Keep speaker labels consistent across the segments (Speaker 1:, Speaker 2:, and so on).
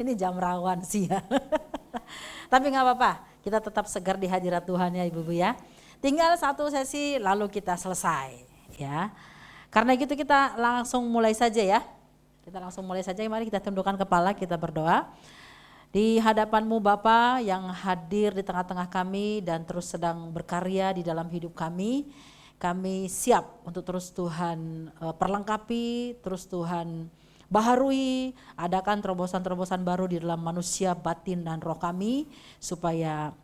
Speaker 1: Ini jam rawan sih ya. Tapi nggak apa-apa, kita tetap segar di hadirat Tuhan ya ibu-ibu ya. Tinggal satu sesi lalu kita selesai ya. Karena gitu kita langsung mulai saja ya. Kita langsung mulai saja, mari kita tundukkan kepala, kita berdoa. Di hadapan-Mu Bapa yang hadir di tengah-tengah kami dan terus sedang berkarya di dalam hidup kami siap untuk terus Tuhan perlengkapi, terus Tuhan baharui, adakan terobosan-terobosan baru di dalam manusia, batin dan roh kami, supaya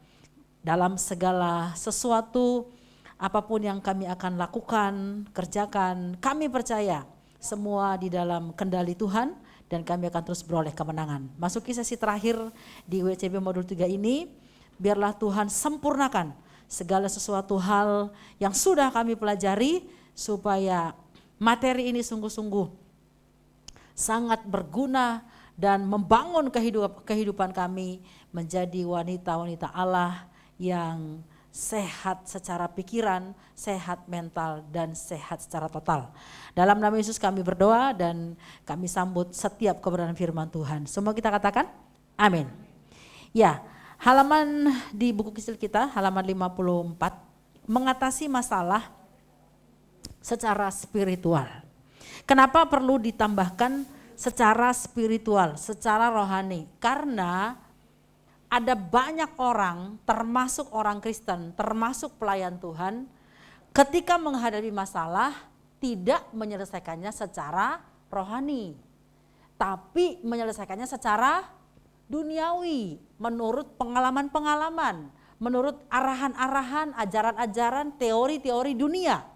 Speaker 1: dalam segala sesuatu apapun yang kami akan lakukan, kerjakan, kami percaya semua di dalam kendali Tuhan dan kami akan terus beroleh kemenangan. Masuki sesi terakhir di WCB modul 3 ini, biarlah Tuhan sempurnakan segala sesuatu hal yang sudah kami pelajari supaya materi ini sungguh-sungguh sangat berguna dan membangun kehidupan kami menjadi wanita-wanita Allah yang sehat secara pikiran, sehat mental, dan sehat secara total. Dalam nama Yesus kami berdoa dan kami sambut setiap kebenaran firman Tuhan. Semua kita katakan amin. Ya, halaman di buku kecil kita, halaman 54, mengatasi masalah secara spiritual. Kenapa perlu ditambahkan secara spiritual, secara rohani? Karena ada banyak orang, termasuk orang Kristen, termasuk pelayan Tuhan, ketika menghadapi masalah tidak menyelesaikannya secara rohani, tapi menyelesaikannya secara duniawi, menurut pengalaman-pengalaman, menurut arahan-arahan, ajaran-ajaran, teori-teori dunia.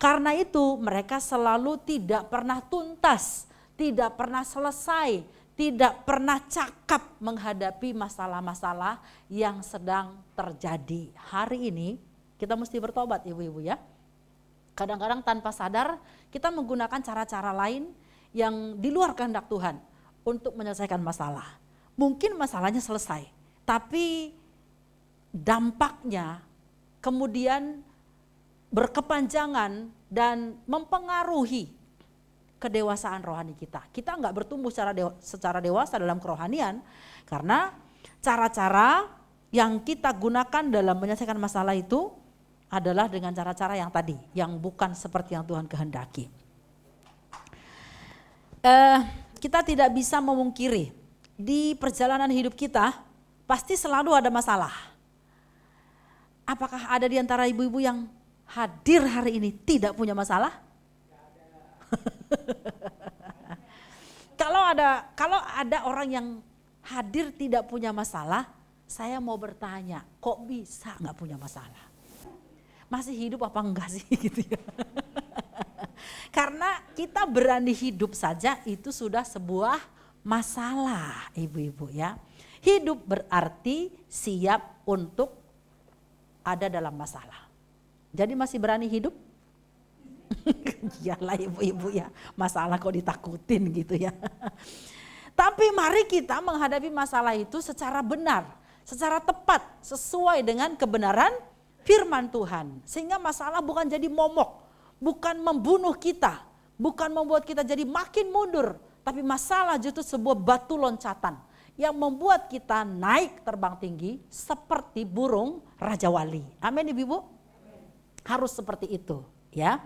Speaker 1: Karena itu mereka selalu tidak pernah tuntas, tidak pernah selesai, tidak pernah cakap menghadapi masalah-masalah yang sedang terjadi. Hari ini kita mesti bertobat ibu-ibu ya. Kadang-kadang tanpa sadar kita menggunakan cara-cara lain yang di luar kehendak Tuhan untuk menyelesaikan masalah. Mungkin masalahnya selesai, tapi dampaknya kemudian berkepanjangan dan mempengaruhi kedewasaan rohani kita. Kita enggak bertumbuh secara dewasa dalam kerohanian karena cara-cara yang kita gunakan dalam menyelesaikan masalah itu adalah dengan cara-cara yang tadi, yang bukan seperti yang Tuhan kehendaki. Kita tidak bisa memungkiri di perjalanan hidup kita pasti selalu ada masalah. Apakah ada di antara ibu-ibu yang hadir hari ini tidak punya masalah? Kalau ada orang yang hadir tidak punya masalah, saya mau bertanya, kok bisa nggak punya masalah? Masih hidup apa enggak sih gitu ya? Karena kita berani hidup saja itu sudah sebuah masalah, ibu-ibu ya. Hidup berarti siap untuk ada dalam masalah. Jadi masih berani hidup? Iyalah ibu-ibu ya, masalah kok ditakutin gitu ya. Tapi mari kita menghadapi masalah itu secara benar, secara tepat, sesuai dengan kebenaran firman Tuhan. Sehingga masalah bukan jadi momok, bukan membunuh kita, bukan membuat kita jadi makin mundur. Tapi masalah justru sebuah batu loncatan yang membuat kita naik terbang tinggi seperti burung Raja Wali. Amin ibu-ibu? Harus seperti itu ya.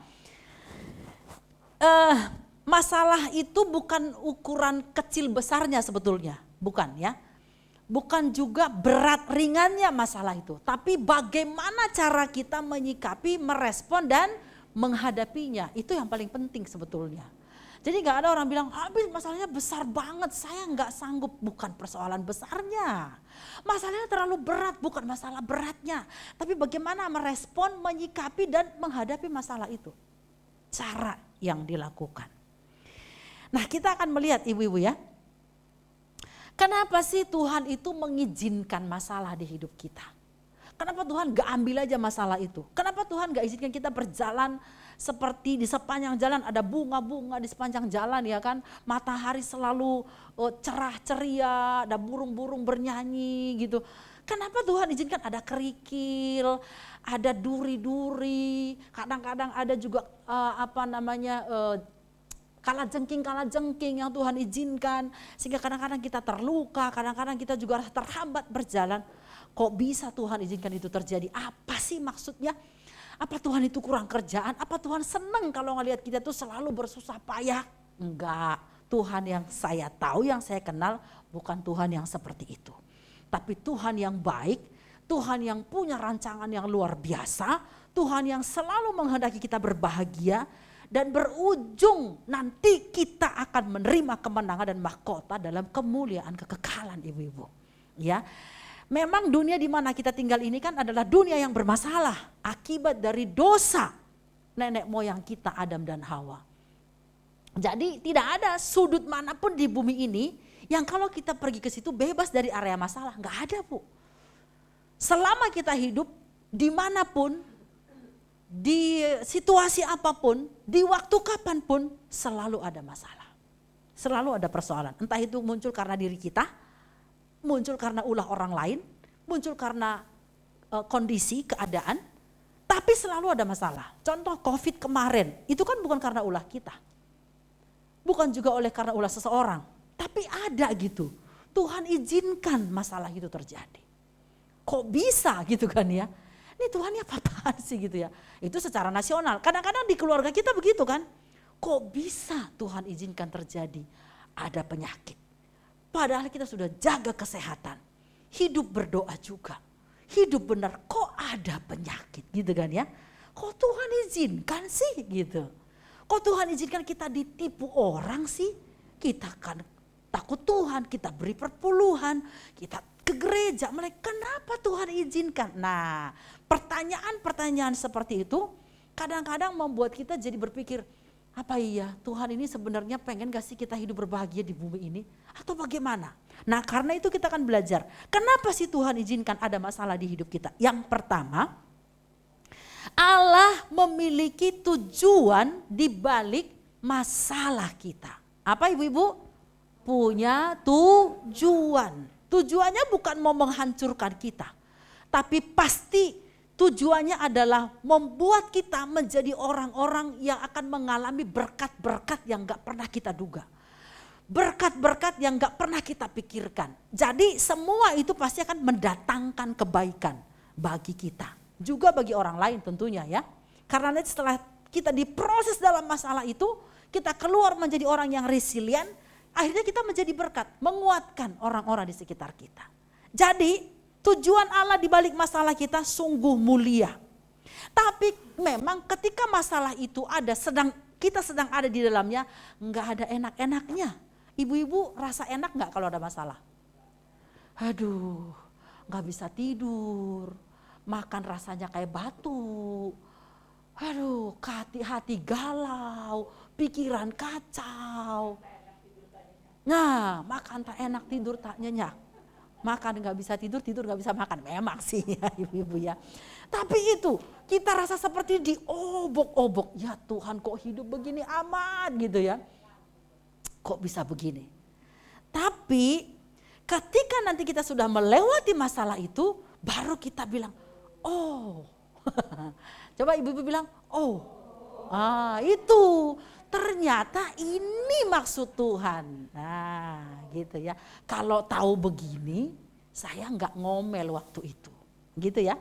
Speaker 1: Masalah itu bukan ukuran kecil besarnya sebetulnya, bukan ya. Bukan juga berat ringannya masalah itu, tapi bagaimana cara kita menyikapi, merespon dan menghadapinya, itu yang paling penting sebetulnya. Jadi gak ada orang bilang, habis masalahnya besar banget, saya gak sanggup. Bukan persoalan besarnya, masalahnya terlalu berat, bukan masalah beratnya. Tapi bagaimana merespon, menyikapi dan menghadapi masalah itu. Cara yang dilakukan. Nah kita akan melihat ibu-ibu ya. Kenapa sih Tuhan itu mengizinkan masalah di hidup kita? Kenapa Tuhan gak ambil aja masalah itu? Kenapa Tuhan gak izinkan kita berjalan seperti di sepanjang jalan ada bunga-bunga di sepanjang jalan ya kan. Matahari selalu cerah ceria, ada burung-burung bernyanyi gitu. Kenapa Tuhan izinkan ada kerikil, ada duri-duri, kadang-kadang ada juga kalajengking yang Tuhan izinkan. Sehingga kadang-kadang kita terluka, kadang-kadang kita juga terhambat berjalan. Kok bisa Tuhan izinkan itu terjadi? Apa sih maksudnya? Apa Tuhan itu kurang kerjaan? Apa Tuhan senang kalau ngelihat kita tuh selalu bersusah payah? Enggak, Tuhan yang saya tahu, yang saya kenal bukan Tuhan yang seperti itu. Tapi Tuhan yang baik, Tuhan yang punya rancangan yang luar biasa, Tuhan yang selalu menghendaki kita berbahagia dan berujung nanti kita akan menerima kemenangan dan mahkota dalam kemuliaan kekekalan ibu-ibu. Ya. Memang dunia di mana kita tinggal ini kan adalah dunia yang bermasalah akibat dari dosa nenek moyang kita Adam dan Hawa. Jadi tidak ada sudut manapun di bumi ini yang kalau kita pergi ke situ bebas dari area masalah. Enggak ada, Bu. Selama kita hidup dimanapun, di situasi apapun, di waktu kapanpun selalu ada masalah. Selalu ada persoalan. Entah itu muncul karena diri kita, muncul karena ulah orang lain, muncul karena kondisi, keadaan, tapi selalu ada masalah. Contoh COVID kemarin, itu kan bukan karena ulah kita. Bukan juga karena ulah seseorang, tapi ada gitu. Tuhan izinkan masalah itu terjadi. Kok bisa gitu kan ya? Ini Tuhan ya apa-apaan sih gitu ya. Itu secara nasional, kadang-kadang di keluarga kita begitu kan. Kok bisa Tuhan izinkan terjadi ada penyakit. Padahal kita sudah jaga kesehatan, hidup berdoa juga, hidup benar, kok ada penyakit gitu kan ya. Kok Tuhan izinkan sih gitu. Kok Tuhan izinkan kita ditipu orang sih. Kita kan takut Tuhan, kita beri perpuluhan, kita ke gereja. Kenapa Tuhan izinkan? Nah, pertanyaan-pertanyaan seperti itu kadang-kadang membuat kita jadi berpikir, apa iya Tuhan ini sebenarnya pengen gak sih kita hidup berbahagia di bumi ini? Atau bagaimana? Nah karena itu kita akan belajar. Kenapa sih Tuhan izinkan ada masalah di hidup kita? Yang pertama, Allah memiliki tujuan di balik masalah kita. Apa ibu-ibu? Punya tujuan. Tujuannya bukan mau menghancurkan kita. Tapi pasti tujuannya adalah membuat kita menjadi orang-orang yang akan mengalami berkat-berkat yang gak pernah kita duga. Berkat-berkat yang gak pernah kita pikirkan. Jadi semua itu pasti akan mendatangkan kebaikan bagi kita. Juga bagi orang lain tentunya ya. Karena setelah kita diproses dalam masalah itu, kita keluar menjadi orang yang resilient, akhirnya kita menjadi berkat, menguatkan orang-orang di sekitar kita. Jadi tujuan Allah di balik masalah kita sungguh mulia. Tapi memang ketika masalah itu ada, kita sedang ada di dalamnya, enggak ada enak-enaknya. Ibu-ibu rasa enak enggak kalau ada masalah? Aduh, enggak bisa tidur, makan rasanya kayak batu. Aduh, hati galau, pikiran kacau. Nah, makan tak enak, tidur tak nyenyak. Makan gak bisa tidur, tidur gak bisa makan. Memang sih ya ibu-ibu ya. Tapi itu kita rasa seperti diobok-obok. Ya Tuhan kok hidup begini amat gitu ya. Kok bisa begini. Tapi ketika nanti kita sudah melewati masalah itu, baru kita bilang, oh. Coba ibu-ibu bilang, oh. Itu ternyata ini maksud Tuhan. Nah gitu ya. Kalau tahu begini saya nggak ngomel waktu itu. Gitu ya.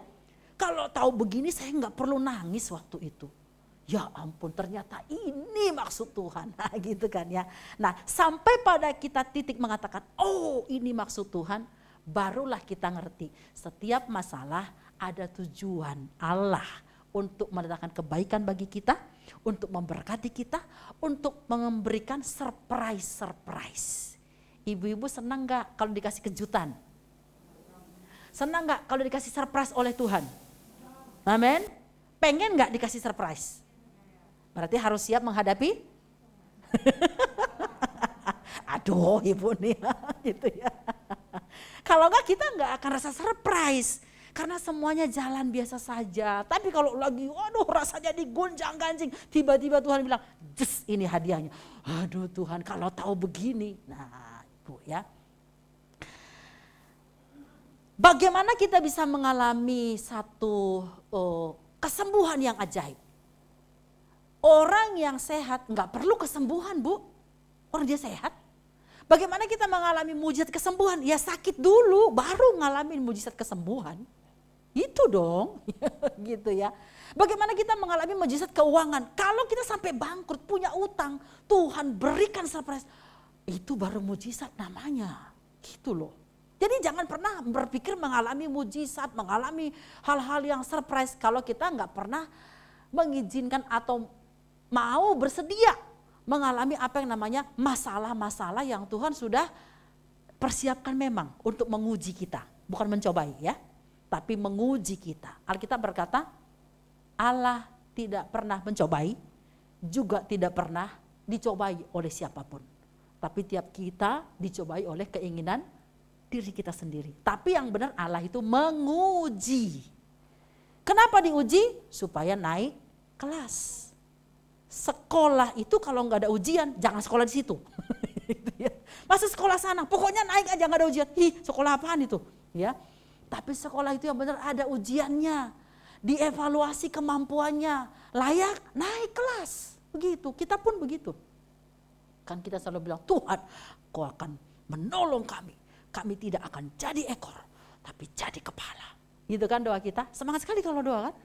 Speaker 1: Kalau tahu begini saya nggak perlu nangis waktu itu. Ya ampun ternyata ini maksud Tuhan. Nah gitu kan ya. Nah sampai pada kita titik mengatakan oh ini maksud Tuhan. Barulah kita ngerti setiap masalah ada tujuan Allah. Untuk mendatangkan kebaikan bagi kita, untuk memberkati kita, untuk memberikan surprise. Ibu-ibu senang gak kalau dikasih kejutan? Senang gak kalau dikasih surprise oleh Tuhan? Amin. Pengen gak dikasih surprise? Berarti harus siap menghadapi? Aduh ibu nih gitu ya. Kalau gak kita gak akan rasa surprise. Karena semuanya jalan biasa saja. Tapi kalau lagi waduh rasanya digonjang-ganjing. Tiba-tiba Tuhan bilang, "Des, ini hadiahnya." Aduh Tuhan kalau tahu begini. Nah ibu ya. Bagaimana kita bisa mengalami satu kesembuhan yang ajaib? Orang yang sehat nggak perlu kesembuhan, Bu. Orang dia sehat. Bagaimana kita mengalami mujizat kesembuhan? Ya sakit dulu, baru ngalamin mujizat kesembuhan. Itu dong, gitu ya. Bagaimana kita mengalami mujizat keuangan? Kalau kita sampai bangkrut, punya utang, Tuhan berikan surprise. Itu baru mujizat namanya, gitu loh. Jadi jangan pernah berpikir mengalami mujizat, mengalami hal-hal yang surprise kalau kita nggak pernah mengizinkan atau mau bersedia mengalami apa yang namanya masalah-masalah yang Tuhan sudah persiapkan memang untuk menguji kita. Bukan mencobai ya, tapi menguji kita. Alkitab berkata, Allah tidak pernah mencobai, juga tidak pernah dicobai oleh siapapun. Tapi tiap kita dicobai oleh keinginan diri kita sendiri. Tapi yang benar Allah itu menguji. Kenapa diuji? Supaya naik kelas. Sekolah itu kalau nggak ada ujian, jangan sekolah di situ. Masa sekolah sana, pokoknya naik aja nggak ada ujian. Sekolah apaan itu? Ya, tapi sekolah itu yang benar ada ujiannya, dievaluasi kemampuannya, layak naik kelas. Begitu, kita pun begitu. Kan kita selalu bilang, Tuhan, Kau akan menolong kami. Kami tidak akan jadi ekor, tapi jadi kepala. Gitu kan doa kita? Semangat sekali kalau doa kan?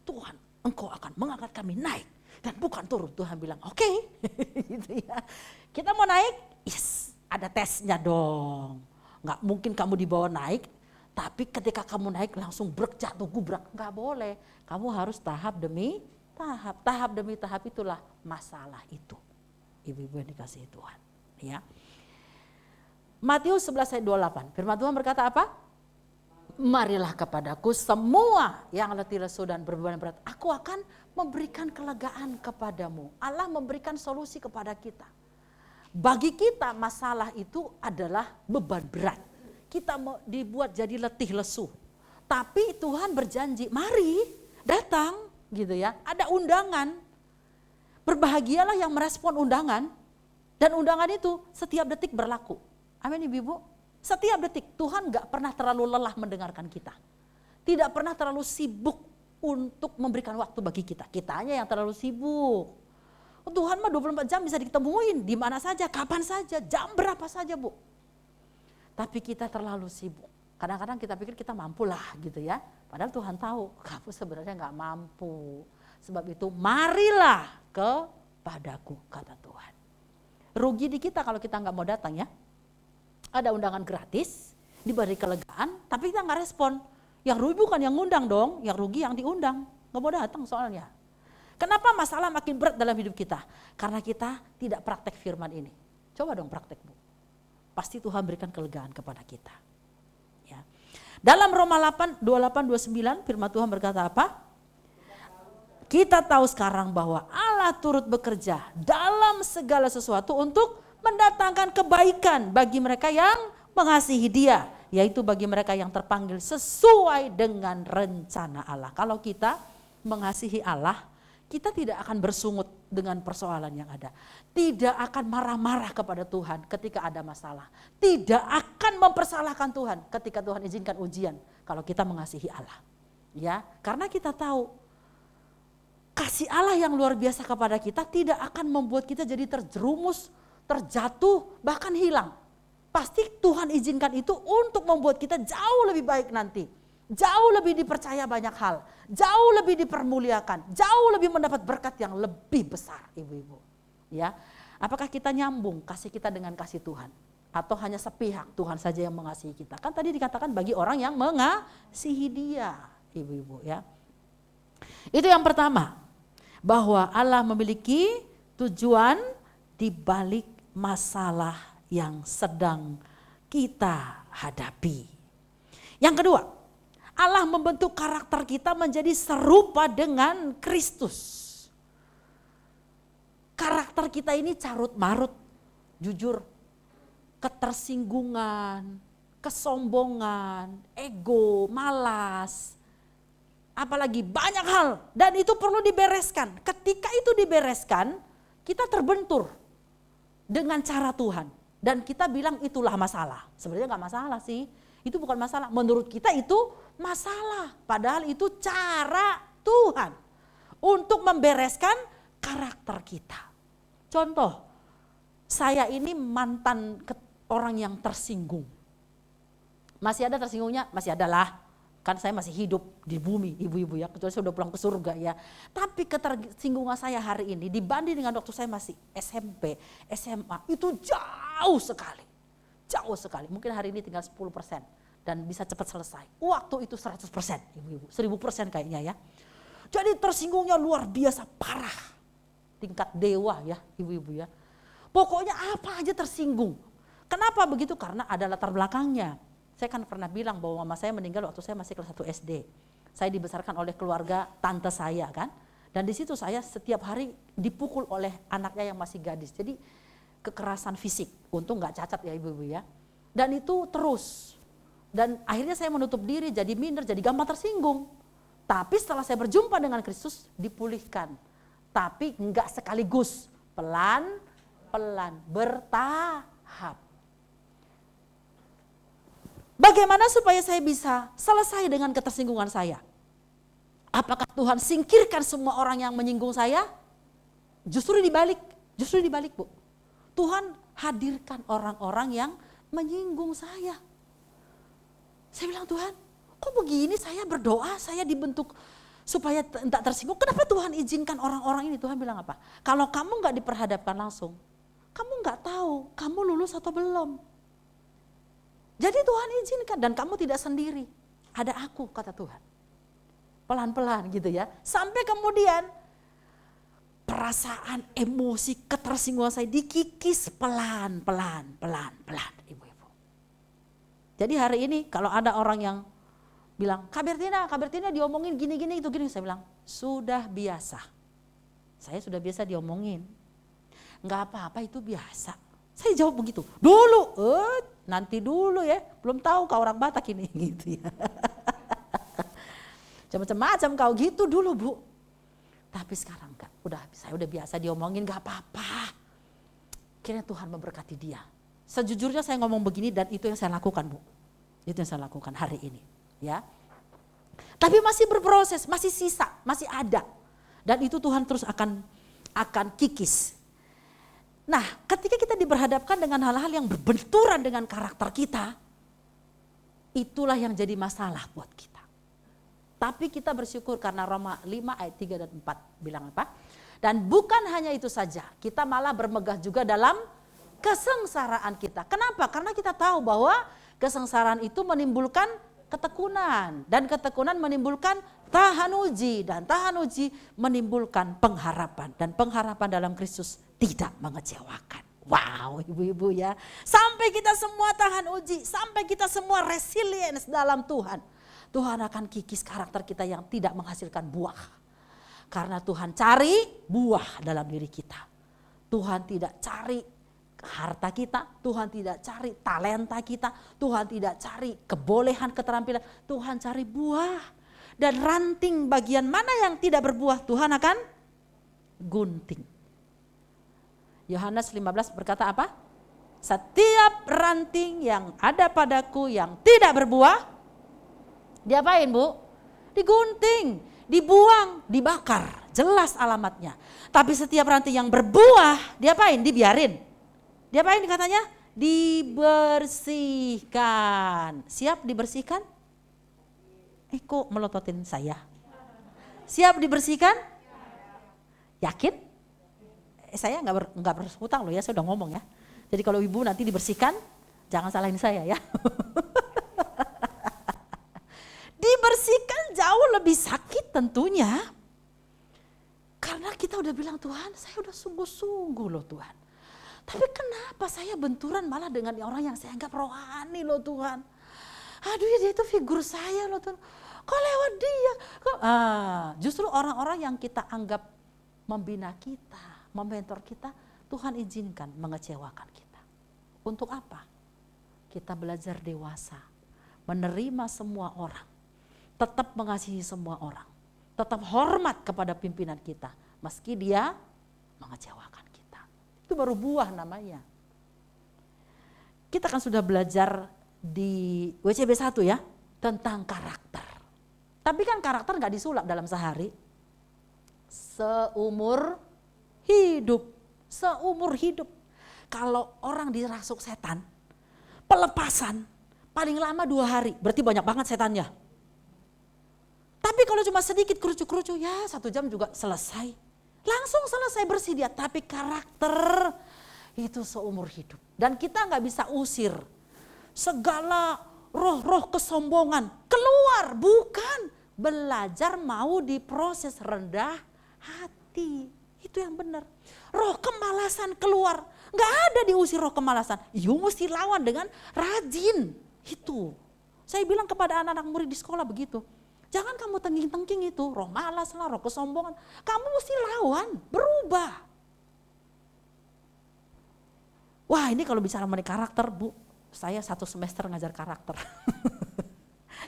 Speaker 1: Tuhan, Engkau akan mengangkat kami naik. Dan bukan turun. Tuhan bilang oke. Gitu ya. Kita mau naik, yes, ada tesnya dong. Nggak mungkin kamu dibawa naik, tapi ketika kamu naik langsung brek jatuh gubrak. Nggak boleh. Kamu harus tahap demi tahap. Tahap demi tahap itulah masalah itu. Ibu-ibu yang dikasihi Tuhan. Ya. Matius 11 ayat 28. Firman Tuhan berkata apa? Marilah kepadaku semua yang letih lesu dan berbeban berat. Aku akan memberikan kelegaan kepadamu. Allah memberikan solusi kepada kita. Bagi kita masalah itu adalah beban berat. Kita mau dibuat jadi letih lesu. Tapi Tuhan berjanji, mari datang gitu ya. Ada undangan. Berbahagialah yang merespon undangan. Dan undangan itu setiap detik berlaku. Amin ibu-ibu. Setiap detik Tuhan gak pernah terlalu lelah mendengarkan kita. Tidak pernah terlalu sibuk untuk memberikan waktu bagi kita. Kitanya yang terlalu sibuk. Tuhan mah 24 jam bisa diketemuin di mana saja, kapan saja, jam berapa saja Bu. Tapi kita terlalu sibuk. Kadang-kadang kita pikir kita mampu lah gitu ya. Padahal Tuhan tahu kamu sebenarnya gak mampu. Sebab itu marilah kepadaku kata Tuhan. Rugi di kita kalau kita gak mau datang ya. Ada undangan gratis, diberi kelegaan, tapi kita nggak respon. Yang rugi bukan yang ngundang dong, yang rugi yang diundang. Nggak mau datang soalnya. Kenapa masalah makin berat dalam hidup kita? Karena kita tidak praktek firman ini. Coba dong praktek Bu. Pasti Tuhan berikan kelegaan kepada kita. Ya. Dalam Roma 8, 28, 29 firman Tuhan berkata apa? Kita tahu sekarang bahwa Allah turut bekerja dalam segala sesuatu untuk mendatangkan kebaikan bagi mereka yang mengasihi Dia, yaitu bagi mereka yang terpanggil sesuai dengan rencana Allah. Kalau kita mengasihi Allah, kita tidak akan bersungut dengan persoalan yang ada. Tidak akan marah-marah kepada Tuhan ketika ada masalah. Tidak akan mempersalahkan Tuhan ketika Tuhan izinkan ujian kalau kita mengasihi Allah. Ya, karena kita tahu kasih Allah yang luar biasa kepada kita tidak akan membuat kita jadi terjerumus, terjatuh, bahkan hilang. Pasti Tuhan izinkan itu untuk membuat kita jauh lebih baik nanti. Jauh lebih dipercaya banyak hal. Jauh lebih dipermuliakan. Jauh lebih mendapat berkat yang lebih besar ibu-ibu. Ya, apakah kita nyambung kasih kita dengan kasih Tuhan? Atau hanya sepihak Tuhan saja yang mengasihi kita? Kan tadi dikatakan bagi orang yang mengasihi Dia ibu-ibu ya. Itu yang pertama. Bahwa Allah memiliki tujuan di balik masalah yang sedang kita hadapi. Yang kedua, Allah membentuk karakter kita menjadi serupa dengan Kristus. Karakter kita ini carut marut, jujur, ketersinggungan, kesombongan, ego, malas, apalagi banyak hal, dan itu perlu dibereskan. Ketika itu dibereskan, kita terbentur dengan cara Tuhan. Dan kita bilang itulah masalah. Sebenarnya gak masalah sih. Itu bukan masalah. Menurut kita itu masalah. Padahal itu cara Tuhan. Untuk membereskan karakter kita. Contoh, saya ini mantan orang yang tersinggung. Masih ada tersinggungnya? Masih ada lah. Kan saya masih hidup di bumi, ibu-ibu ya, kecuali saya udah pulang ke surga ya. Tapi ketersinggungan saya hari ini dibanding dengan waktu saya masih SMP, SMA, itu jauh sekali. Jauh sekali, mungkin hari ini tinggal 10% dan bisa cepat selesai. Waktu itu 100%, ibu-ibu, 1000% kayaknya ya. Jadi tersinggungnya luar biasa parah. Tingkat dewa ya, ibu-ibu ya. Pokoknya apa aja tersinggung. Kenapa begitu? Karena ada latar belakangnya. Saya kan pernah bilang bahwa mama saya meninggal waktu saya masih kelas 1 SD. Saya dibesarkan oleh keluarga tante saya kan. Dan di situ saya setiap hari dipukul oleh anaknya yang masih gadis. Jadi kekerasan fisik. Untung nggak cacat ya ibu-ibu ya. Dan itu terus. Dan akhirnya saya menutup diri, jadi minder, jadi gampang tersinggung. Tapi setelah saya berjumpa dengan Kristus dipulihkan. Tapi nggak sekaligus. Pelan-pelan, bertahap. Bagaimana supaya saya bisa selesai dengan ketersinggungan saya? Apakah Tuhan singkirkan semua orang yang menyinggung saya? Justru dibalik Bu. Tuhan hadirkan orang-orang yang menyinggung saya. Saya bilang, Tuhan, kok begini saya berdoa, saya dibentuk supaya tidak tersinggung. Kenapa Tuhan izinkan orang-orang ini? Tuhan bilang apa? Kalau kamu nggak diperhadapkan langsung, kamu nggak tahu kamu lulus atau belum. Jadi Tuhan izinkan dan kamu tidak sendiri. Ada aku, kata Tuhan. Pelan-pelan gitu ya. Sampai kemudian perasaan, emosi, ketersinggungan saya dikikis pelan-pelan, ibu-ibu. Jadi hari ini kalau ada orang yang bilang, Kak Bertina diomongin gini-gini itu gini. Saya bilang, sudah biasa. Saya sudah biasa diomongin. Enggak apa-apa, itu biasa. Saya jawab begitu. Dulu, nanti dulu ya. Belum tahu kau orang Batak ini gitu ya. Macam-macam kau gitu dulu Bu. Tapi sekarang enggak. Saya udah biasa diomongin, enggak apa-apa. Akhirnya Tuhan memberkati dia. Sejujurnya saya ngomong begini dan itu yang saya lakukan Bu. Itu yang saya lakukan hari ini, ya. Tapi masih berproses, masih sisa, masih ada. Dan itu Tuhan terus akan kikis. Nah, ketika kita diberhadapkan dengan hal-hal yang berbenturan dengan karakter kita, itulah yang jadi masalah buat kita. Tapi kita bersyukur karena Roma 5 ayat 3 dan 4 bilang apa? Dan bukan hanya itu saja, kita malah bermegah juga dalam kesengsaraan kita. Kenapa? Karena kita tahu bahwa kesengsaraan itu menimbulkan ketekunan. Dan ketekunan menimbulkan tahan uji. Dan tahan uji menimbulkan pengharapan. Dan pengharapan dalam Kristus tidak mengecewakan. Wow ibu-ibu ya. Sampai kita semua tahan uji. Sampai kita semua resilience dalam Tuhan. Tuhan akan kikis karakter kita yang tidak menghasilkan buah. Karena Tuhan cari buah dalam diri kita. Tuhan tidak cari harta kita, Tuhan tidak cari talenta kita, Tuhan tidak cari kebolehan, keterampilan, Tuhan cari buah. Dan ranting bagian mana yang tidak berbuah, Tuhan akan gunting. Yohanes 15 berkata apa? Setiap ranting yang ada padaku yang tidak berbuah, diapain Bu? Digunting, dibuang, dibakar, jelas alamatnya. Tapi setiap ranting yang berbuah, diapain? Dibiarin. Diapain katanya? Dibersihkan. Siap dibersihkan? Kok melototin saya? Siap dibersihkan? Yakin? Saya nggak berhutang loh ya, saya udah ngomong ya. Jadi kalau ibu nanti dibersihkan, jangan salahin saya ya. Dibersihkan jauh lebih sakit tentunya. Karena kita udah bilang Tuhan, saya udah sungguh-sungguh loh Tuhan. Tapi kenapa saya benturan malah dengan orang yang saya anggap rohani loh Tuhan. Aduh ya dia itu figur saya loh Tuhan. Kok lewat dia? Justru orang-orang yang kita anggap membina kita, mementor kita, Tuhan izinkan mengecewakan kita. Untuk apa? Kita belajar dewasa, menerima semua orang, tetap mengasihi semua orang, tetap hormat kepada pimpinan kita, meski dia mengecewakan kita. Itu baru buah namanya. Kita kan sudah belajar di WCB 1 ya, tentang karakter. Tapi kan karakter gak disulap dalam sehari. Seumur hidup. Seumur hidup. Kalau orang dirasuk setan, pelepasan paling lama 2 hari, berarti banyak banget setannya. Tapi kalau cuma sedikit kerucu-kerucu, ya 1 jam juga selesai. Langsung selesai bersih dia, tapi karakter itu seumur hidup. Dan kita gak bisa usir segala roh-roh kesombongan keluar, bukan. Belajar mau diproses rendah hati, itu yang benar. Roh kemalasan keluar, gak ada diusir roh kemalasan. You mesti lawan dengan rajin, itu. Saya bilang kepada anak-anak murid di sekolah begitu. Jangan kamu tengking-tengking itu, roh malas lah, roh kesombongan. Kamu mesti lawan, berubah. Wah, ini kalau bicara mengenai karakter, Bu, saya 1 semester ngajar karakter.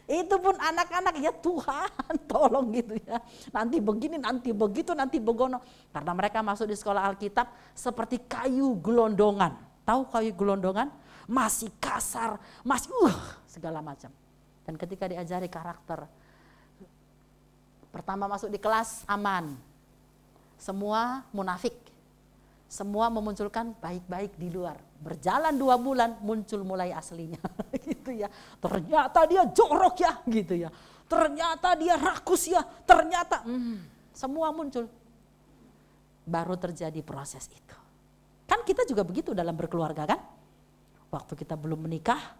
Speaker 1: Itu pun anak-anak, ya Tuhan tolong gitu ya. Nanti begini, nanti begitu, nanti begono. Karena mereka masuk di sekolah Alkitab seperti kayu gelondongan. Tahu kayu gelondongan? Masih kasar, masih segala macam. Dan ketika diajari karakter, pertama masuk di kelas aman. Semua munafik. Semua memunculkan baik-baik di luar. Berjalan 2 bulan muncul mulai aslinya gitu ya. Ternyata dia jorok ya gitu ya. Ternyata dia rakus ya. Ternyata semua muncul. Baru terjadi proses itu. Kan kita juga begitu dalam berkeluarga kan. Waktu kita belum menikah,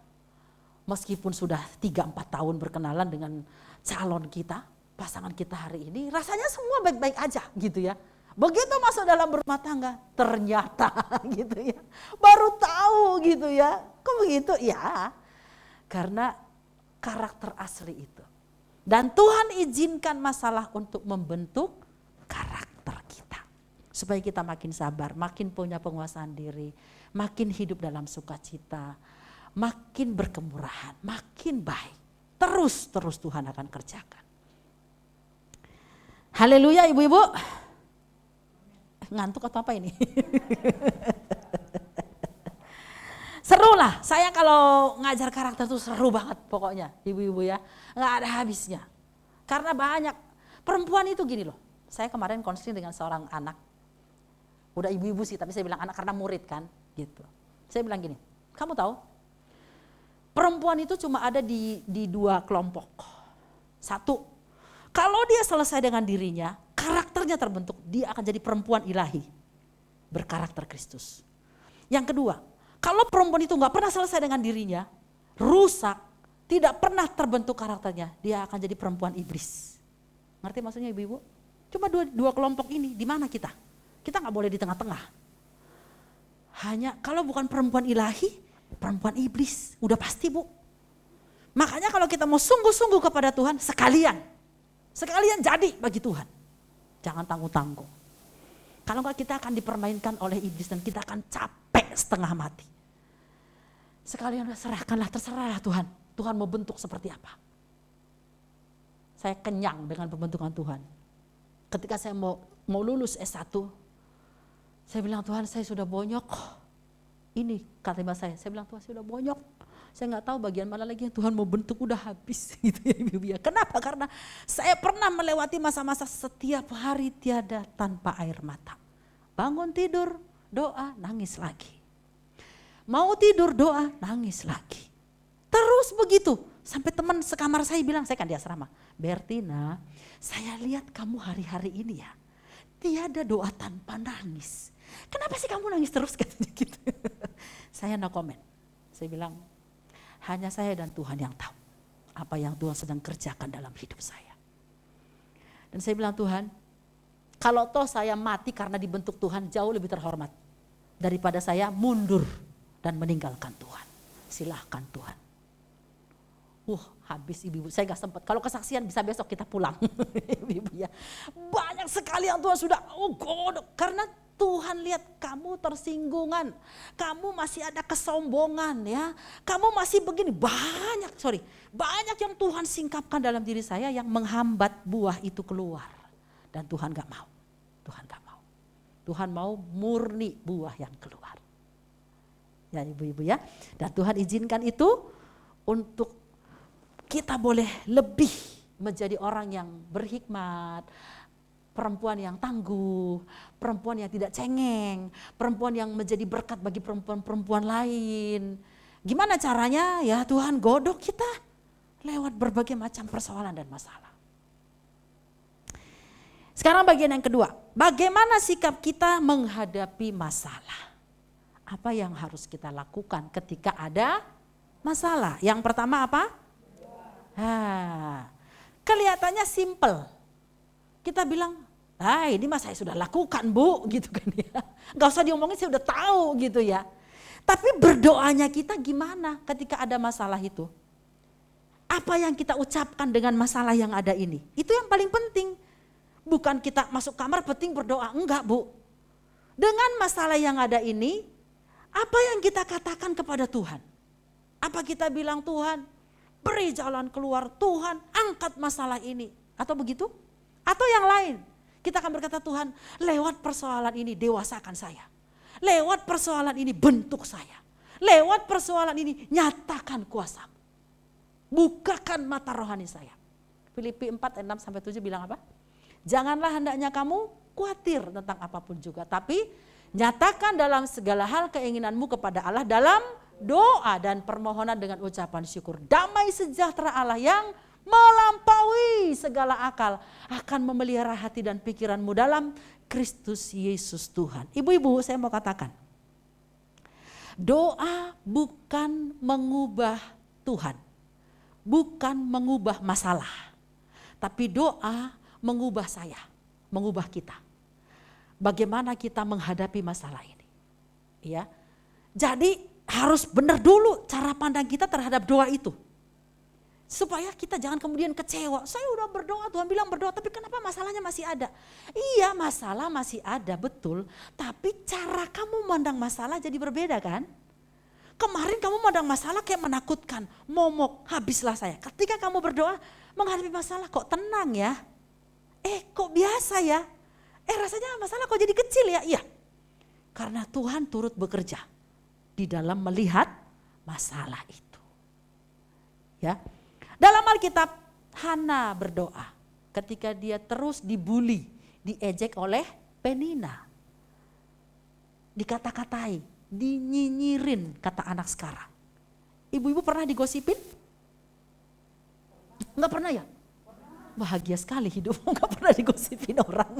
Speaker 1: meskipun sudah 3-4 tahun berkenalan dengan calon kita, pasangan kita hari ini, rasanya semua baik-baik aja gitu ya. Begitu masuk dalam berumah tangga, ternyata gitu ya, baru tahu gitu ya. Kok begitu? Ya, karena karakter asli itu. Dan Tuhan izinkan masalah untuk membentuk karakter kita. Supaya kita makin sabar, makin punya penguasaan diri, makin hidup dalam sukacita, makin berkemurahan, makin baik. Terus Tuhan akan kerjakan. Haleluya ibu-ibu. Ngantuk atau apa ini? Seru lah, saya kalau ngajar karakter tuh seru banget pokoknya ibu-ibu ya. Gak ada habisnya. Karena banyak, perempuan itu gini loh. Saya kemarin konseling dengan seorang anak. Udah ibu-ibu sih, tapi saya bilang anak karena murid kan gitu. Saya bilang gini, kamu tahu perempuan itu cuma ada di 2 kelompok. 1, kalau dia selesai dengan dirinya, karakternya terbentuk, dia akan jadi perempuan ilahi, berkarakter Kristus. Yang kedua, kalau perempuan itu gak pernah selesai dengan dirinya, rusak, tidak pernah terbentuk karakternya, dia akan jadi perempuan iblis. Ngerti maksudnya ibu-ibu? Cuma dua kelompok ini, di mana kita? Kita gak boleh di tengah-tengah. Hanya kalau bukan perempuan ilahi, perempuan iblis, udah pasti Bu. Makanya kalau kita mau sungguh-sungguh kepada Tuhan, sekalian jadi bagi Tuhan. Jangan tanggung-tanggung. Kalau enggak kita akan dipermainkan oleh iblis dan kita akan capek setengah mati. Sekalian serahkanlah, terserah Tuhan. Tuhan mau bentuk seperti apa. Saya kenyang dengan pembentukan Tuhan. Ketika saya mau lulus S1, saya bilang Tuhan saya sudah bonyok. Ini kalimat saya bilang Tuhan saya sudah bonyok. Saya nggak tahu bagian mana lagi yang Tuhan mau bentuk udah habis gitu ya ibu-ibu ya. Kenapa? Karena saya pernah melewati masa-masa setiap hari tiada tanpa air mata. Bangun tidur, doa, nangis lagi. Mau tidur, doa, nangis lagi. Terus begitu. Sampai teman sekamar saya bilang, saya kan di asrama. Bertina, saya lihat kamu hari-hari ini ya. Tiada doa tanpa nangis. Kenapa sih kamu nangis terus katanya gitu. Saya no comment. Saya bilang, hanya saya dan Tuhan yang tahu apa yang Tuhan sedang kerjakan dalam hidup saya. Dan saya bilang Tuhan, kalau toh saya mati karena dibentuk Tuhan jauh lebih terhormat daripada saya mundur dan meninggalkan Tuhan. Silahkan Tuhan. Habis ibu-ibu, saya gak sempat. Kalau kesaksian bisa besok kita pulang. Ibu-ibu ya. Banyak sekali yang Tuhan sudah, God, karena Tuhan lihat kamu tersinggungan, kamu masih ada kesombongan ya, kamu masih begini, banyak yang Tuhan singkapkan dalam diri saya yang menghambat buah itu keluar. Dan Tuhan gak mau, Tuhan mau murni buah yang keluar. Ya ibu-ibu ya, dan Tuhan izinkan itu untuk kita boleh lebih menjadi orang yang berhikmat, perempuan yang tangguh, perempuan yang tidak cengeng, perempuan yang menjadi berkat bagi perempuan-perempuan lain. Gimana caranya? Ya Tuhan godok kita lewat berbagai macam persoalan dan masalah. Sekarang bagian yang kedua, bagaimana sikap kita menghadapi masalah? Apa yang harus kita lakukan ketika ada masalah? Yang pertama apa? Kelihatannya simple. Kita bilang, ini mah saya sudah lakukan Bu, gitu kan ya. Gak usah diomongin, saya udah tahu gitu ya. Tapi berdoanya kita gimana ketika ada masalah itu? Apa yang kita ucapkan dengan masalah yang ada ini? Itu yang paling penting. Bukan kita masuk kamar penting berdoa, enggak Bu. Dengan masalah yang ada ini, apa yang kita katakan kepada Tuhan? Apa kita bilang Tuhan, beri jalan keluar, Tuhan angkat masalah ini. Atau begitu? Atau yang lain, kita akan berkata Tuhan lewat persoalan ini dewasakan saya. Lewat persoalan ini bentuk saya. Lewat persoalan ini nyatakan kuasa-Mu. Bukakan mata rohani saya. Filipi 4:6-7 bilang apa? Janganlah hendaknya kamu khawatir tentang apapun juga. Tapi nyatakan dalam segala hal keinginanmu kepada Allah dalam doa dan permohonan dengan ucapan syukur. Damai sejahtera Allah yang melampaui segala akal akan memelihara hati dan pikiranmu dalam Kristus Yesus Tuhan. Ibu-ibu, saya mau katakan, doa bukan mengubah Tuhan, bukan mengubah masalah, tapi doa mengubah saya, mengubah kita. Bagaimana kita menghadapi masalah ini? Ya, jadi harus benar dulu cara pandang kita terhadap doa itu. Supaya kita jangan kemudian kecewa. Saya udah berdoa, Tuhan bilang berdoa, tapi kenapa masalahnya masih ada? Iya, masalah masih ada, betul. Tapi cara kamu memandang masalah jadi berbeda kan? Kemarin kamu memandang masalah kayak menakutkan, momok, habislah saya. Ketika kamu berdoa menghadapi masalah kok tenang ya? Kok biasa ya? Rasanya masalah kok jadi kecil ya? Iya, karena Tuhan turut bekerja di dalam melihat masalah itu. Ya. Dalam Alkitab, Hana berdoa ketika dia terus dibully, diejek oleh Penina. Dikata-katai, dinyinyirin kata anak sekarang. Ibu-ibu pernah digosipin? Enggak pernah ya? Bahagia sekali hidupmu enggak pernah digosipin orang.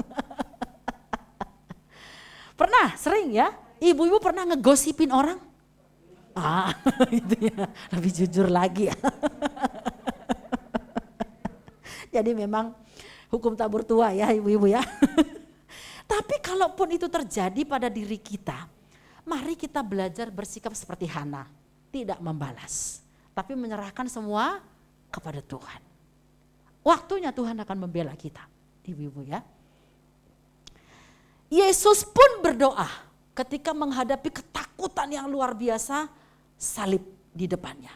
Speaker 1: Pernah, sering ya? Ibu-ibu pernah ngegosipin orang? Gitu ya, lebih jujur lagi ya. Jadi memang hukum tabur tua ya ibu-ibu ya. Tapi kalaupun itu terjadi pada diri kita, mari kita belajar bersikap seperti Hana. Tidak membalas, tapi menyerahkan semua kepada Tuhan. Waktunya Tuhan akan membela kita, ibu-ibu ya. Yesus pun berdoa ketika menghadapi ketakutan yang luar biasa, salib di depannya.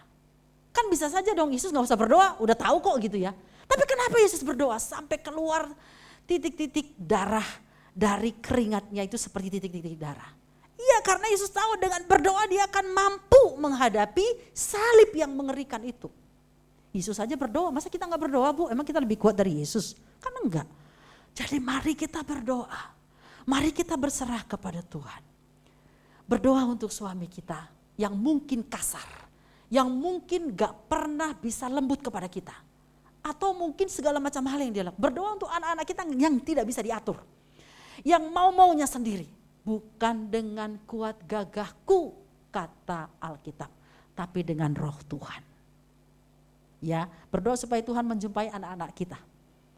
Speaker 1: Kan bisa saja dong Yesus gak usah berdoa, udah tahu kok gitu ya. Tapi kenapa Yesus berdoa sampai keluar titik-titik darah dari keringatnya itu seperti titik-titik darah? Iya, karena Yesus tahu dengan berdoa dia akan mampu menghadapi salib yang mengerikan itu. Yesus saja berdoa, masa kita gak berdoa Bu? Emang kita lebih kuat dari Yesus? Kan enggak. Jadi mari kita berdoa. Mari kita berserah kepada Tuhan. Berdoa untuk suami kita yang mungkin kasar. Yang mungkin gak pernah bisa lembut kepada kita. Atau mungkin segala macam hal yang dia lakukan. Berdoa untuk anak-anak kita yang tidak bisa diatur. Yang mau-maunya sendiri. Bukan dengan kuat gagahku, kata Alkitab. Tapi dengan roh Tuhan. Ya, berdoa supaya Tuhan menjumpai anak-anak kita.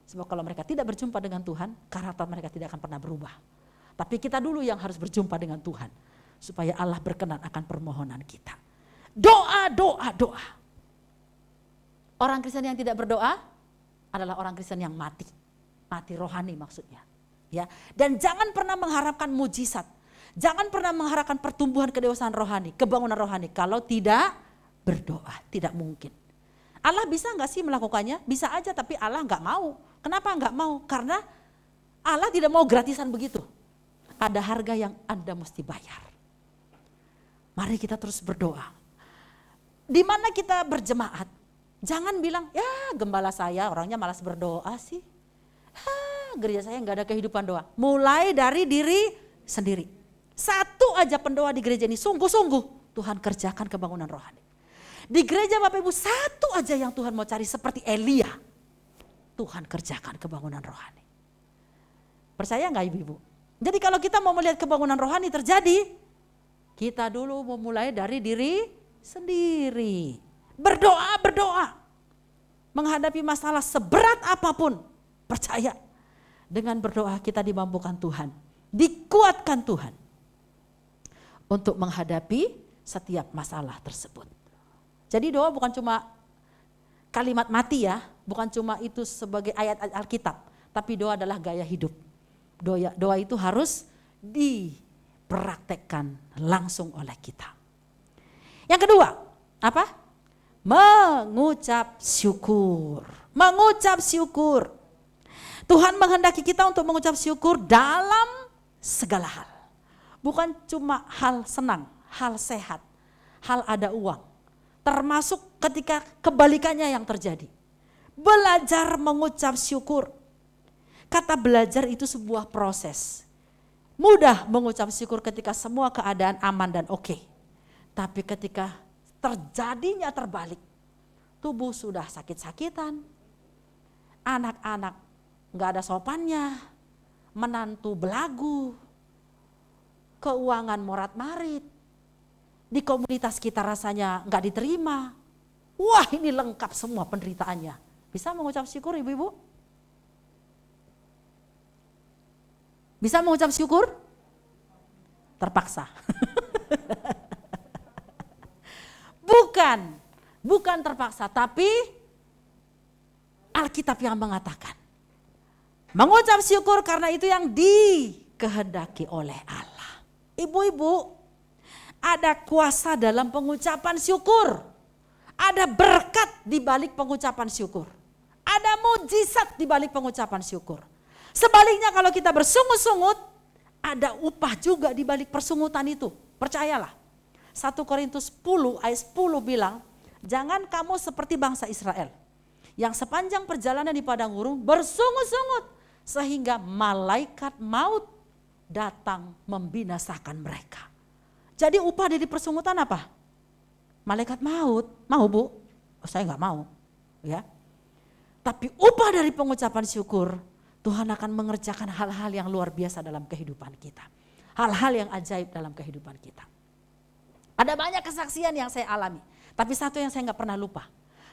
Speaker 1: Sebab kalau mereka tidak berjumpa dengan Tuhan, karakter mereka tidak akan pernah berubah. Tapi kita dulu yang harus berjumpa dengan Tuhan. Supaya Allah berkenan akan permohonan kita. Doa, doa, doa. Orang Kristen yang tidak berdoa adalah orang Kristen yang mati. Mati rohani maksudnya. Ya. Dan jangan pernah mengharapkan mujizat. Jangan pernah mengharapkan pertumbuhan kedewasaan rohani, kebangunan rohani. Kalau tidak berdoa, tidak mungkin. Allah bisa gak sih melakukannya? Bisa aja, tapi Allah gak mau. Kenapa gak mau? Karena Allah tidak mau gratisan begitu. Ada harga yang Anda mesti bayar. Mari kita terus berdoa. Di mana kita berjemaat? Jangan bilang, ya gembala saya orangnya malas berdoa sih. gereja saya nggak ada kehidupan doa. Mulai dari diri sendiri. Satu aja pendoa di gereja ini sungguh-sungguh Tuhan kerjakan kebangunan rohani. Di gereja Bapak Ibu satu aja yang Tuhan mau cari seperti Elia. Tuhan kerjakan kebangunan rohani. Percaya nggak Ibu-Ibu? Jadi kalau kita mau melihat kebangunan rohani terjadi, kita dulu memulai dari diri sendiri. Berdoa. Menghadapi masalah seberat apapun, percaya. Dengan berdoa kita dimampukan Tuhan. Dikuatkan Tuhan. Untuk menghadapi setiap masalah tersebut. Jadi doa bukan cuma kalimat mati ya. Bukan cuma itu sebagai ayat-ayat Alkitab. Tapi doa adalah gaya hidup. Doa itu harus dipraktekkan langsung oleh kita. Yang kedua, apa? Mengucap syukur. Mengucap syukur. Tuhan menghendaki kita untuk mengucap syukur dalam segala hal. Bukan cuma hal senang, hal sehat, hal ada uang. Termasuk ketika kebalikannya yang terjadi. Belajar mengucap syukur. Kata belajar itu sebuah proses. Mudah mengucap syukur ketika semua keadaan aman dan oke. Tapi ketika terjadinya terbalik, tubuh sudah sakit-sakitan, anak-anak gak ada sopannya, menantu belagu, keuangan morat-marit, di komunitas kita rasanya gak diterima. Wah, ini lengkap semua penderitaannya. Bisa mengucap syukur Ibu-Ibu? Bisa mengucap syukur? Terpaksa. Bukan terpaksa, tapi Alkitab yang mengatakan. Mengucap syukur karena itu yang dikehendaki oleh Allah. Ibu-ibu, ada kuasa dalam pengucapan syukur. Ada berkat di balik pengucapan syukur. Ada mujizat di balik pengucapan syukur. Sebaliknya kalau kita bersungut-sungut, ada upah juga di balik persungutan itu. Percayalah. 1 Korintus 10 ayat 10 bilang, jangan kamu seperti bangsa Israel yang sepanjang perjalanan di padang gurun bersungut-sungut sehingga malaikat maut datang membinasakan mereka. Jadi upah dari persungutan apa? Malaikat maut. Mau Bu? Oh, saya nggak mau. Ya. Tapi upah dari pengucapan syukur, Tuhan akan mengerjakan hal-hal yang luar biasa dalam kehidupan kita. Hal-hal yang ajaib dalam kehidupan kita. Ada banyak kesaksian yang saya alami. Tapi satu yang saya nggak pernah lupa.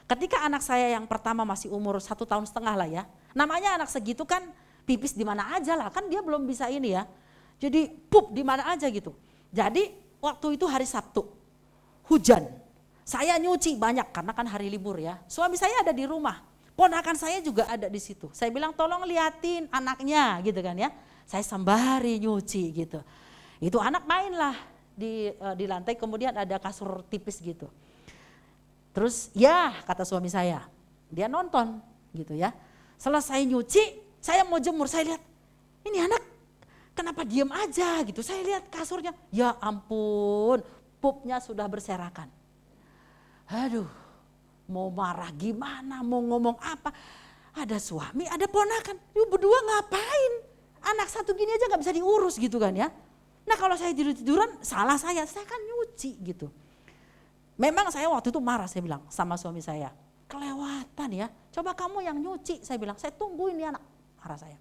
Speaker 1: Ketika anak saya yang pertama masih umur 1,5 tahun lah ya. Namanya anak segitu kan pipis di mana aja lah. Kan dia belum bisa ini ya. Jadi pup di mana aja gitu. Jadi waktu itu hari Sabtu. Hujan. Saya nyuci banyak karena kan hari libur ya. Suami saya ada di rumah. Ponakan saya juga ada di situ. Saya bilang tolong liatin anaknya gitu kan ya. Saya sembari nyuci gitu. Itu anak main lah di lantai, kemudian ada kasur tipis gitu. Terus ya kata suami saya, dia nonton gitu ya. Selesai nyuci, saya mau jemur, saya lihat ini anak kenapa diem aja gitu. Saya lihat kasurnya, ya ampun pupnya sudah berserakan. Aduh, mau marah gimana, mau ngomong apa. Ada suami, ada ponakan, yuk berdua ngapain? Anak satu gini aja gak bisa diurus gitu kan ya. Nah kalau saya tidur-tiduran salah saya kan nyuci gitu. Memang saya waktu itu marah, saya bilang sama suami saya. Kelewatan ya, coba kamu yang nyuci. Saya bilang, saya tungguin nih anak, marah saya.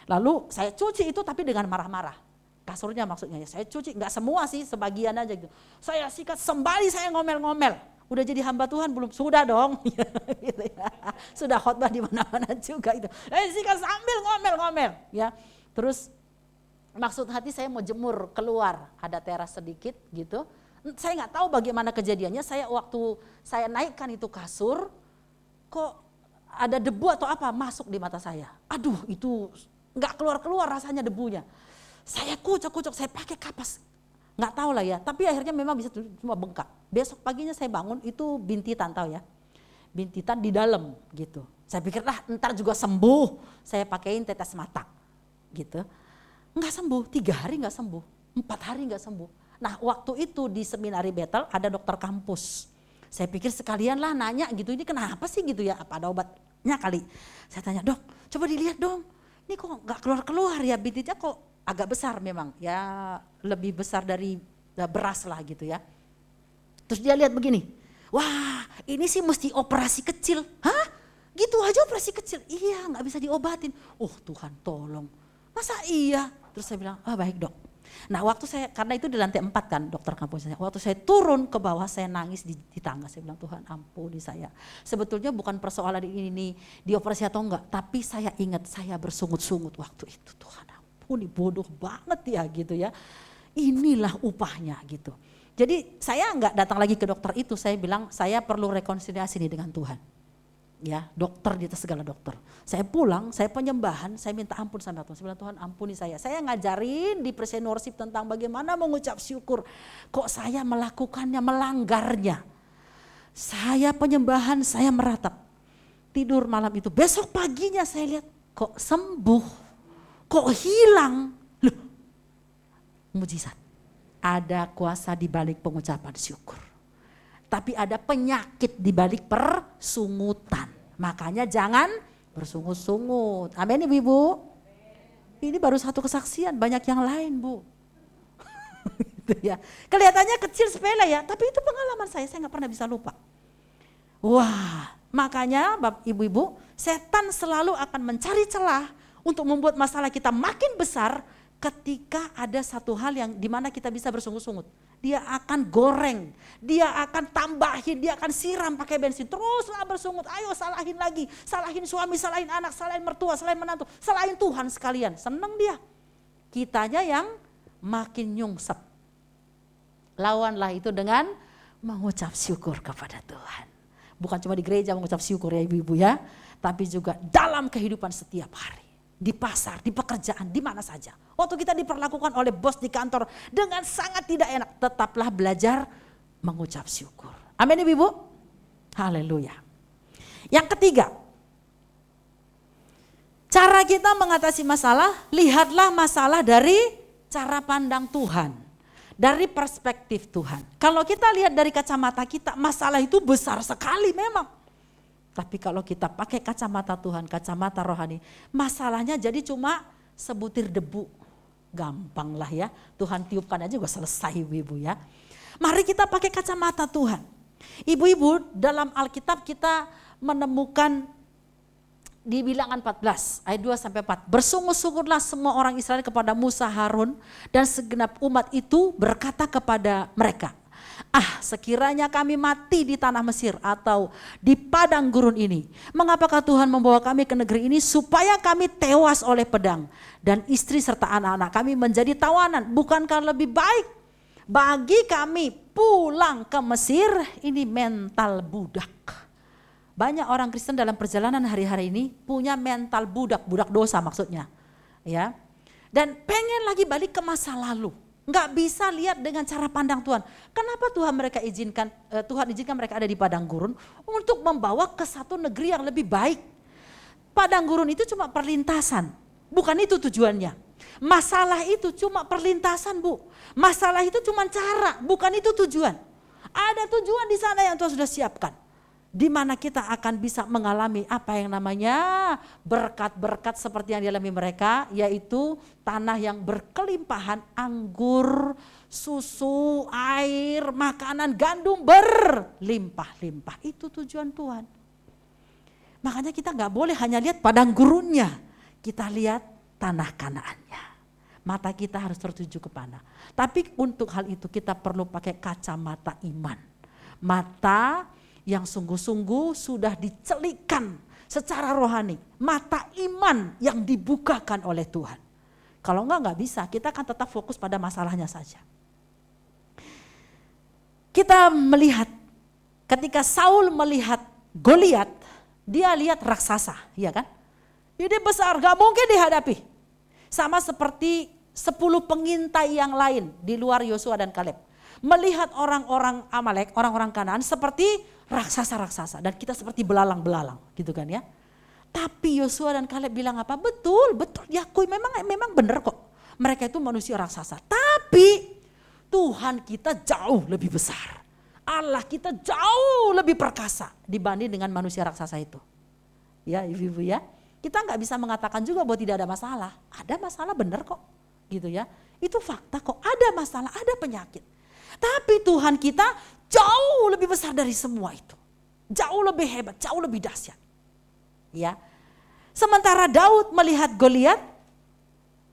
Speaker 1: Lalu saya cuci itu tapi dengan marah-marah. Kasurnya maksudnya ya, saya cuci, gak semua sih, sebagian aja gitu. Saya sikat, sembari saya ngomel-ngomel. Udah jadi hamba Tuhan belum? Sudah dong. Gitu ya. Sudah khotbah di mana-mana juga itu. Sikat sambil ngomel-ngomel ya. Terus maksud hati saya mau jemur keluar, ada teras sedikit gitu. Saya nggak tahu bagaimana kejadiannya, waktu saya naikkan itu kasur, kok ada debu atau apa masuk di mata saya. Aduh itu nggak keluar-keluar rasanya debunya. Saya kucok-kucok, saya pakai kapas, nggak tahu lah ya. Tapi akhirnya memang bisa cuma bengkak. Besok paginya saya bangun itu bintitan, tahu ya, bintitan di dalam gitu. Saya pikir ntar juga sembuh, saya pakein tetes mata gitu. Nggak sembuh, 3 hari nggak sembuh, 4 hari nggak sembuh. Nah waktu itu di seminari Bethel ada dokter kampus. Saya pikir sekalian lah nanya gitu, ini kenapa sih gitu ya, apa ada obatnya kali. Saya tanya, dok coba dilihat dong, ini kok gak keluar-keluar ya, bintiknya kok agak besar memang. Ya lebih besar dari beras lah gitu ya. Terus dia lihat begini, wah ini sih mesti operasi kecil. Hah? Gitu aja operasi kecil? Iya gak bisa diobatin. Oh Tuhan tolong, masa iya? Terus saya bilang, baik dok. Nah waktu saya, karena itu di lantai 4 kan dokter kampusnya, waktu saya turun ke bawah saya nangis di tangga, saya bilang Tuhan ampuni saya. Sebetulnya bukan persoalan ini dioperasi atau enggak, tapi saya ingat saya bersungut-sungut waktu itu, Tuhan ampuni bodoh banget ya gitu ya. Inilah upahnya gitu. Jadi saya enggak datang lagi ke dokter itu, saya bilang saya perlu rekonsiliasi nih dengan Tuhan. Ya, dokter di atas segala dokter. Saya pulang, saya penyembahan, saya minta ampun sama Tuhan. Saya bilang Tuhan ampuni saya. Saya ngajarin di pre-seniorship tentang bagaimana mengucap syukur. Kok saya melakukannya, melanggarnya. Saya penyembahan, saya meratap. Tidur malam itu. Besok paginya saya lihat kok sembuh. Kok hilang. Loh, mujizat. Ada kuasa di balik pengucapan syukur. Tapi ada penyakit di balik persungutan. Makanya jangan bersungut-sungut. Amin ibu-ibu. Ini baru satu kesaksian, banyak yang lain bu. Gitu ya. Kelihatannya kecil sepele ya, tapi itu pengalaman saya gak pernah bisa lupa. Wah, makanya ibu-ibu, setan selalu akan mencari celah untuk membuat masalah kita makin besar ketika ada satu hal yang dimana kita bisa bersungut-sungut. Dia akan goreng, dia akan tambahin, dia akan siram pakai bensin. Teruslah bersungut, ayo salahin lagi. Salahin suami, salahin anak, salahin mertua, salahin menantu. Salahin Tuhan sekalian, seneng dia. Kitanya yang makin nyungsep. Lawanlah itu dengan mengucap syukur kepada Tuhan. Bukan cuma di gereja mengucap syukur ya ibu-ibu ya. Tapi juga dalam kehidupan setiap hari. Di pasar, di pekerjaan, di mana saja. Waktu kita diperlakukan oleh bos di kantor dengan sangat tidak enak, tetaplah belajar mengucap syukur. Amin ibu-ibu. Haleluya. Yang ketiga, cara kita mengatasi masalah, lihatlah masalah dari cara pandang Tuhan. Dari perspektif Tuhan. Kalau kita lihat dari kacamata kita, masalah itu besar sekali memang. Tapi kalau kita pakai kacamata Tuhan, kacamata rohani, masalahnya jadi cuma sebutir debu. Gampang lah ya, Tuhan tiupkan aja juga selesai ibu-ibu ya. Mari kita pakai kacamata Tuhan. Ibu-ibu dalam Alkitab kita menemukan di Bilangan 14 ayat 2-4. Bersungut-sungutlah semua orang Israel kepada Musa, Harun dan segenap umat itu berkata kepada mereka. Sekiranya kami mati di tanah Mesir atau di padang gurun ini. Mengapakah Tuhan membawa kami ke negeri ini supaya kami tewas oleh pedang. Dan istri serta anak-anak kami menjadi tawanan. Bukankah lebih baik bagi kami pulang ke Mesir? Ini mental budak. Banyak orang Kristen dalam perjalanan hari-hari ini punya mental budak, budak dosa maksudnya. Ya. Dan pengen lagi balik ke masa lalu. Nggak bisa lihat dengan cara pandang Tuhan. Kenapa Tuhan izinkan mereka ada di padang gurun untuk membawa ke satu negeri yang lebih baik. Padang gurun itu cuma perlintasan, bukan itu tujuannya. Masalah itu cuma perlintasan bu. Masalah itu cuma cara, bukan itu tujuan. Ada tujuan di sana yang Tuhan sudah siapkan. Di mana kita akan bisa mengalami apa yang namanya berkat-berkat seperti yang dialami mereka, yaitu tanah yang berkelimpahan anggur, susu, air, makanan, gandum berlimpah-limpah. Itu tujuan Tuhan. Makanya kita gak boleh hanya lihat padang gurunnya, kita lihat tanah Kanaannya. Mata kita harus tertuju ke mana. Tapi untuk hal itu kita perlu pakai kacamata iman. Mata yang sungguh-sungguh sudah dicelikkan secara rohani. Mata iman yang dibukakan oleh Tuhan. Kalau enggak bisa, kita akan tetap fokus pada masalahnya saja. Kita melihat ketika Saul melihat Goliat, dia lihat raksasa, iya kan? Ini besar, gak mungkin dihadapi. Sama seperti 10 pengintai yang lain di luar Yosua dan Kaleb. Melihat orang-orang Amalek, orang-orang Kanaan seperti raksasa-raksasa. Dan kita seperti belalang-belalang gitu kan ya. Tapi Yosua dan Kaleb bilang apa? Betul, diakui memang benar kok. Mereka itu manusia raksasa. Tapi Tuhan kita jauh lebih besar. Allah kita jauh lebih perkasa dibanding dengan manusia raksasa itu. Ya ibu-ibu ya. Kita nggak bisa mengatakan juga bahwa tidak ada masalah. Ada masalah benar kok, gitu ya. Itu fakta kok, ada masalah, ada penyakit. Tapi Tuhan kita jauh lebih besar dari semua itu. Jauh lebih hebat, jauh lebih dahsyat. Ya. Sementara Daud melihat Goliat,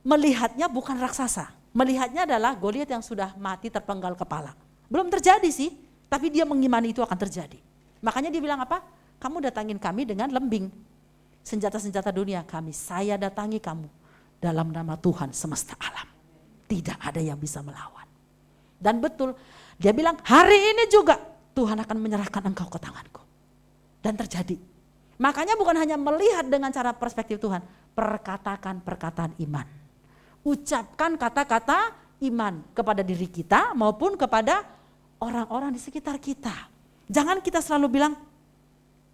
Speaker 1: melihatnya bukan raksasa. Melihatnya adalah Goliat yang sudah mati terpenggal kepala. Belum terjadi sih, tapi dia mengimani itu akan terjadi. Makanya dia bilang apa? Kamu datangin kami dengan lembing. Senjata-senjata dunia kami, saya datangi kamu dalam nama Tuhan semesta alam. Tidak ada yang bisa melawan. Dan betul, dia bilang hari ini juga Tuhan akan menyerahkan engkau ke tanganku. Dan terjadi. Makanya bukan hanya melihat dengan cara perspektif Tuhan, perkatakan perkataan iman. Ucapkan kata-kata iman kepada diri kita maupun kepada orang-orang di sekitar kita. Jangan kita selalu bilang,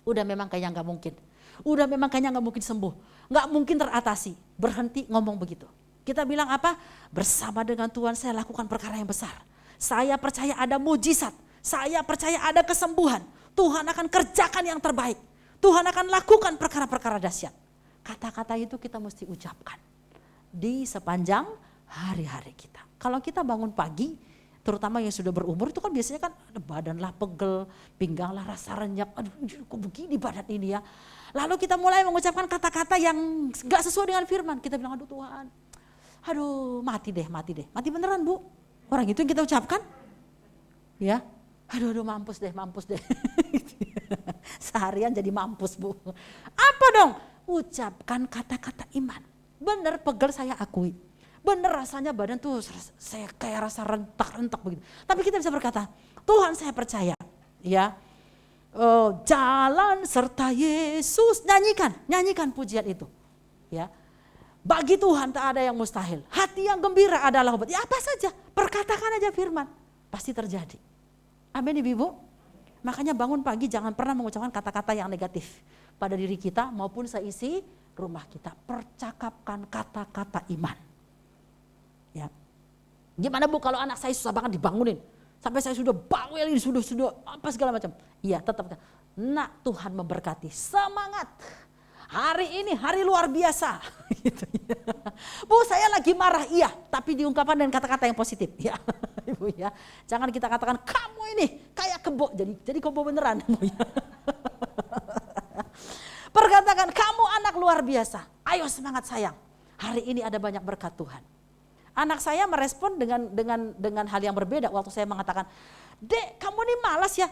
Speaker 1: udah memang kayaknya gak mungkin. Udah memang kayaknya gak mungkin sembuh. Gak mungkin teratasi. Berhenti ngomong begitu. Kita bilang apa? Bersama dengan Tuhan saya lakukan perkara yang besar. Saya percaya ada mujizat. Saya percaya ada kesembuhan. Tuhan akan kerjakan yang terbaik. Tuhan akan lakukan perkara-perkara dahsyat. Kata-kata itu kita mesti ucapkan. Di sepanjang hari-hari kita. Kalau kita bangun pagi, terutama yang sudah berumur itu kan biasanya kan badan lah pegel, pinggang lah rasa renyap. Aduh kok begini badan ini ya. Lalu kita mulai mengucapkan kata-kata yang gak sesuai dengan firman. Kita bilang aduh Tuhan, aduh mati deh. Mati beneran Bu. Orang itu yang kita ucapkan. Ya, aduh mampus deh. Seharian jadi mampus Bu. Apa dong? Ucapkan kata-kata iman. Bener pegel saya akui. Bener rasanya badan tuh saya kayak rasa rentak begitu. Tapi kita bisa berkata, Tuhan saya percaya. Ya, jalan serta Yesus. Nyanyikan pujian itu. Ya, bagi Tuhan tak ada yang mustahil. Hati yang gembira adalah obat. Ya apa saja, perkatakan aja firman. Pasti terjadi. Amin Ibu. Makanya bangun pagi jangan pernah mengucapkan kata-kata yang negatif pada diri kita maupun seisi rumah kita. Percakapkan kata-kata iman. Ya. Gimana Bu kalau anak saya susah banget dibangunin? Sampai saya sudah bawel ini, sudah apa segala macam. Iya tetap. Nak Tuhan memberkati. Semangat. Hari ini hari luar biasa. Gitu, ya. Bu saya lagi marah, iya. Tapi diungkapkan dengan kata-kata yang positif. Ya, Ibu ya. Jangan kita katakan kamu ini kayak kebo. Jadi kebo beneran. Bu, ya. Perkatakan kamu anak luar biasa. Ayo semangat sayang. Hari ini ada banyak berkat Tuhan. Anak saya merespon dengan hal yang berbeda waktu saya mengatakan, Dek kamu ini malas ya.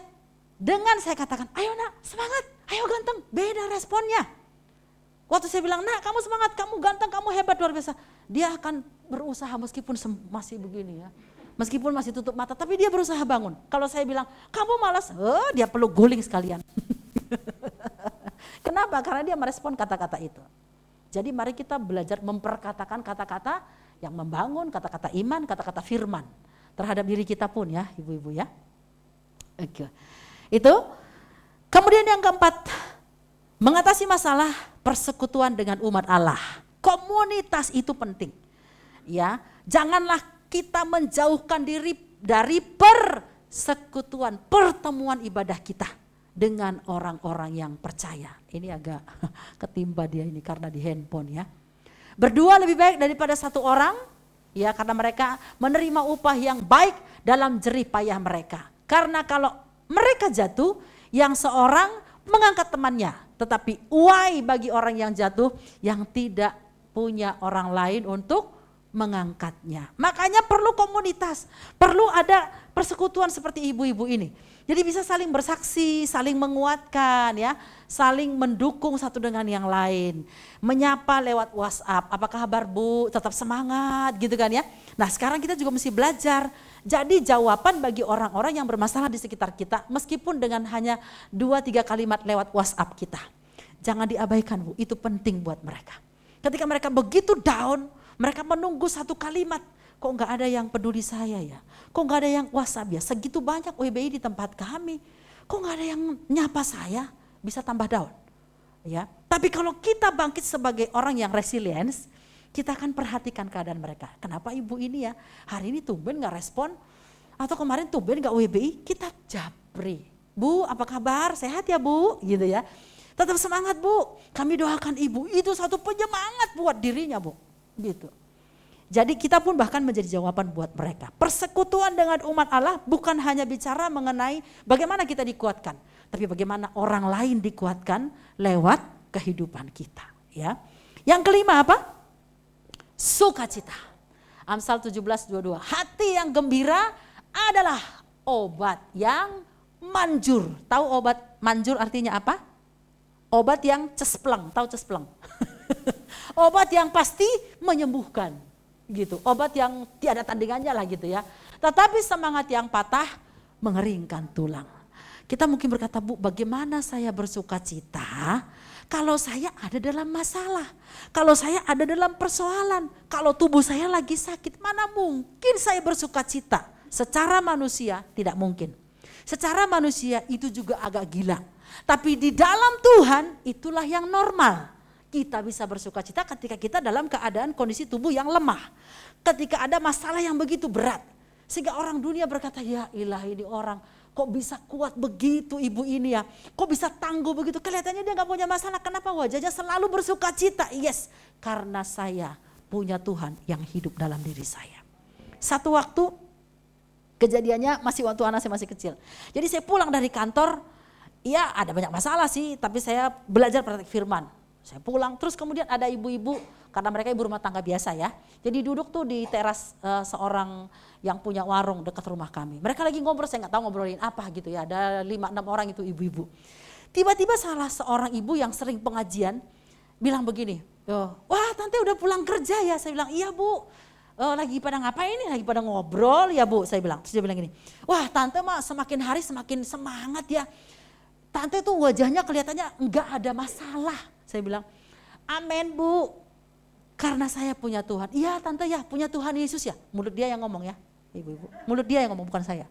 Speaker 1: Dengan saya katakan, ayo nak semangat, ayo ganteng. Beda responnya. Waktu saya bilang, nak kamu semangat, kamu ganteng, kamu hebat luar biasa. Dia akan berusaha meskipun masih begini ya. Meskipun masih tutup mata, tapi dia berusaha bangun. Kalau saya bilang, kamu malas, dia peluk guling sekalian. Kenapa? Karena dia merespon kata-kata itu. Jadi mari kita belajar memperkatakan kata-kata yang membangun, kata-kata iman, kata-kata firman. Terhadap diri kita pun ya, ibu-ibu ya. Oke. Itu. Kemudian yang keempat, mengatasi masalah persekutuan dengan umat Allah. Komunitas itu penting. Ya, janganlah kita menjauhkan diri dari persekutuan, pertemuan ibadah kita dengan orang-orang yang percaya. Ini agak ketimpa dia ini karena di handphone ya. Berdua lebih baik daripada satu orang, ya karena mereka menerima upah yang baik dalam jerih payah mereka. Karena kalau mereka jatuh, yang seorang mengangkat temannya. Tetapi uai bagi orang yang jatuh yang tidak punya orang lain untuk mengangkatnya. Makanya perlu komunitas, perlu ada persekutuan seperti ibu-ibu ini. Jadi bisa saling bersaksi, saling menguatkan ya, saling mendukung satu dengan yang lain. Menyapa lewat WhatsApp, apa kabar Bu, tetap semangat gitu kan ya. Nah sekarang kita juga mesti belajar. Jadi jawaban bagi orang-orang yang bermasalah di sekitar kita meskipun dengan hanya 2-3 kalimat lewat WhatsApp kita. Jangan diabaikan Bu, itu penting buat mereka. Ketika mereka begitu down, mereka menunggu satu kalimat. Kok gak ada yang peduli saya ya? Kok gak ada yang WhatsApp ya? Segitu banyak WBI di tempat kami. Kok gak ada yang nyapa saya? Bisa tambah down. Ya. Tapi kalau kita bangkit sebagai orang yang resilience, kita akan perhatikan keadaan mereka. Kenapa ibu ini ya hari ini tumben gak respon? Atau kemarin tumben gak WBI? Kita japri. Bu apa kabar? Sehat ya Bu? Gitu ya. Tetap semangat Bu, kami doakan ibu. Itu satu penyemangat buat dirinya Bu. Gitu. Jadi kita pun bahkan menjadi jawaban buat mereka. Persekutuan dengan umat Allah bukan hanya bicara mengenai bagaimana kita dikuatkan, tapi bagaimana orang lain dikuatkan lewat kehidupan kita. Ya. Yang kelima apa? Sukacita. Amsal 17:22. Hati yang gembira adalah obat yang manjur. Tahu obat manjur artinya apa? Obat yang cespleng. Tahu cespleng? Obat yang pasti menyembuhkan. Gitu, obat yang tiada tandingannya lah gitu ya. Tetapi semangat yang patah mengeringkan tulang. Kita mungkin berkata, Bu, bagaimana saya bersuka cita kalau saya ada dalam masalah, kalau saya ada dalam persoalan, kalau tubuh saya lagi sakit, mana mungkin saya bersuka cita? Secara manusia tidak mungkin. Secara manusia itu juga agak gila. Tapi di dalam Tuhan itulah yang normal. Kita bisa bersuka cita ketika kita dalam keadaan kondisi tubuh yang lemah. Ketika ada masalah yang begitu berat. Sehingga orang dunia berkata, ya ilah ini orang kok bisa kuat begitu ibu ini ya. Kok bisa tangguh begitu. Kelihatannya dia gak punya masalah. Kenapa wajahnya selalu bersuka cita? Yes, karena saya punya Tuhan yang hidup dalam diri saya. Satu waktu kejadiannya masih waktu anak saya masih kecil. Jadi saya pulang dari kantor, ya ada banyak masalah sih. Tapi saya belajar praktik firman. Saya pulang, terus kemudian ada ibu-ibu, karena mereka ibu rumah tangga biasa ya. Jadi duduk tuh di teras seorang yang punya warung dekat rumah kami. Mereka lagi ngobrol, saya gak tahu ngobrolin apa gitu ya. Ada 5-6 orang itu ibu-ibu. Tiba-tiba salah seorang ibu yang sering pengajian bilang begini, wah tante udah pulang kerja ya? Saya bilang, iya Bu. Lagi pada ngapain nih? Lagi pada ngobrol ya Bu? Saya bilang. Terus dia bilang gini, wah tante mah semakin hari semakin semangat ya. Tante tuh wajahnya kelihatannya enggak ada masalah. Saya bilang, amin Bu, karena saya punya Tuhan. Iya tante ya, punya Tuhan Yesus ya. Mulut dia yang ngomong ya, ibu-ibu. Mulut dia yang ngomong, bukan saya.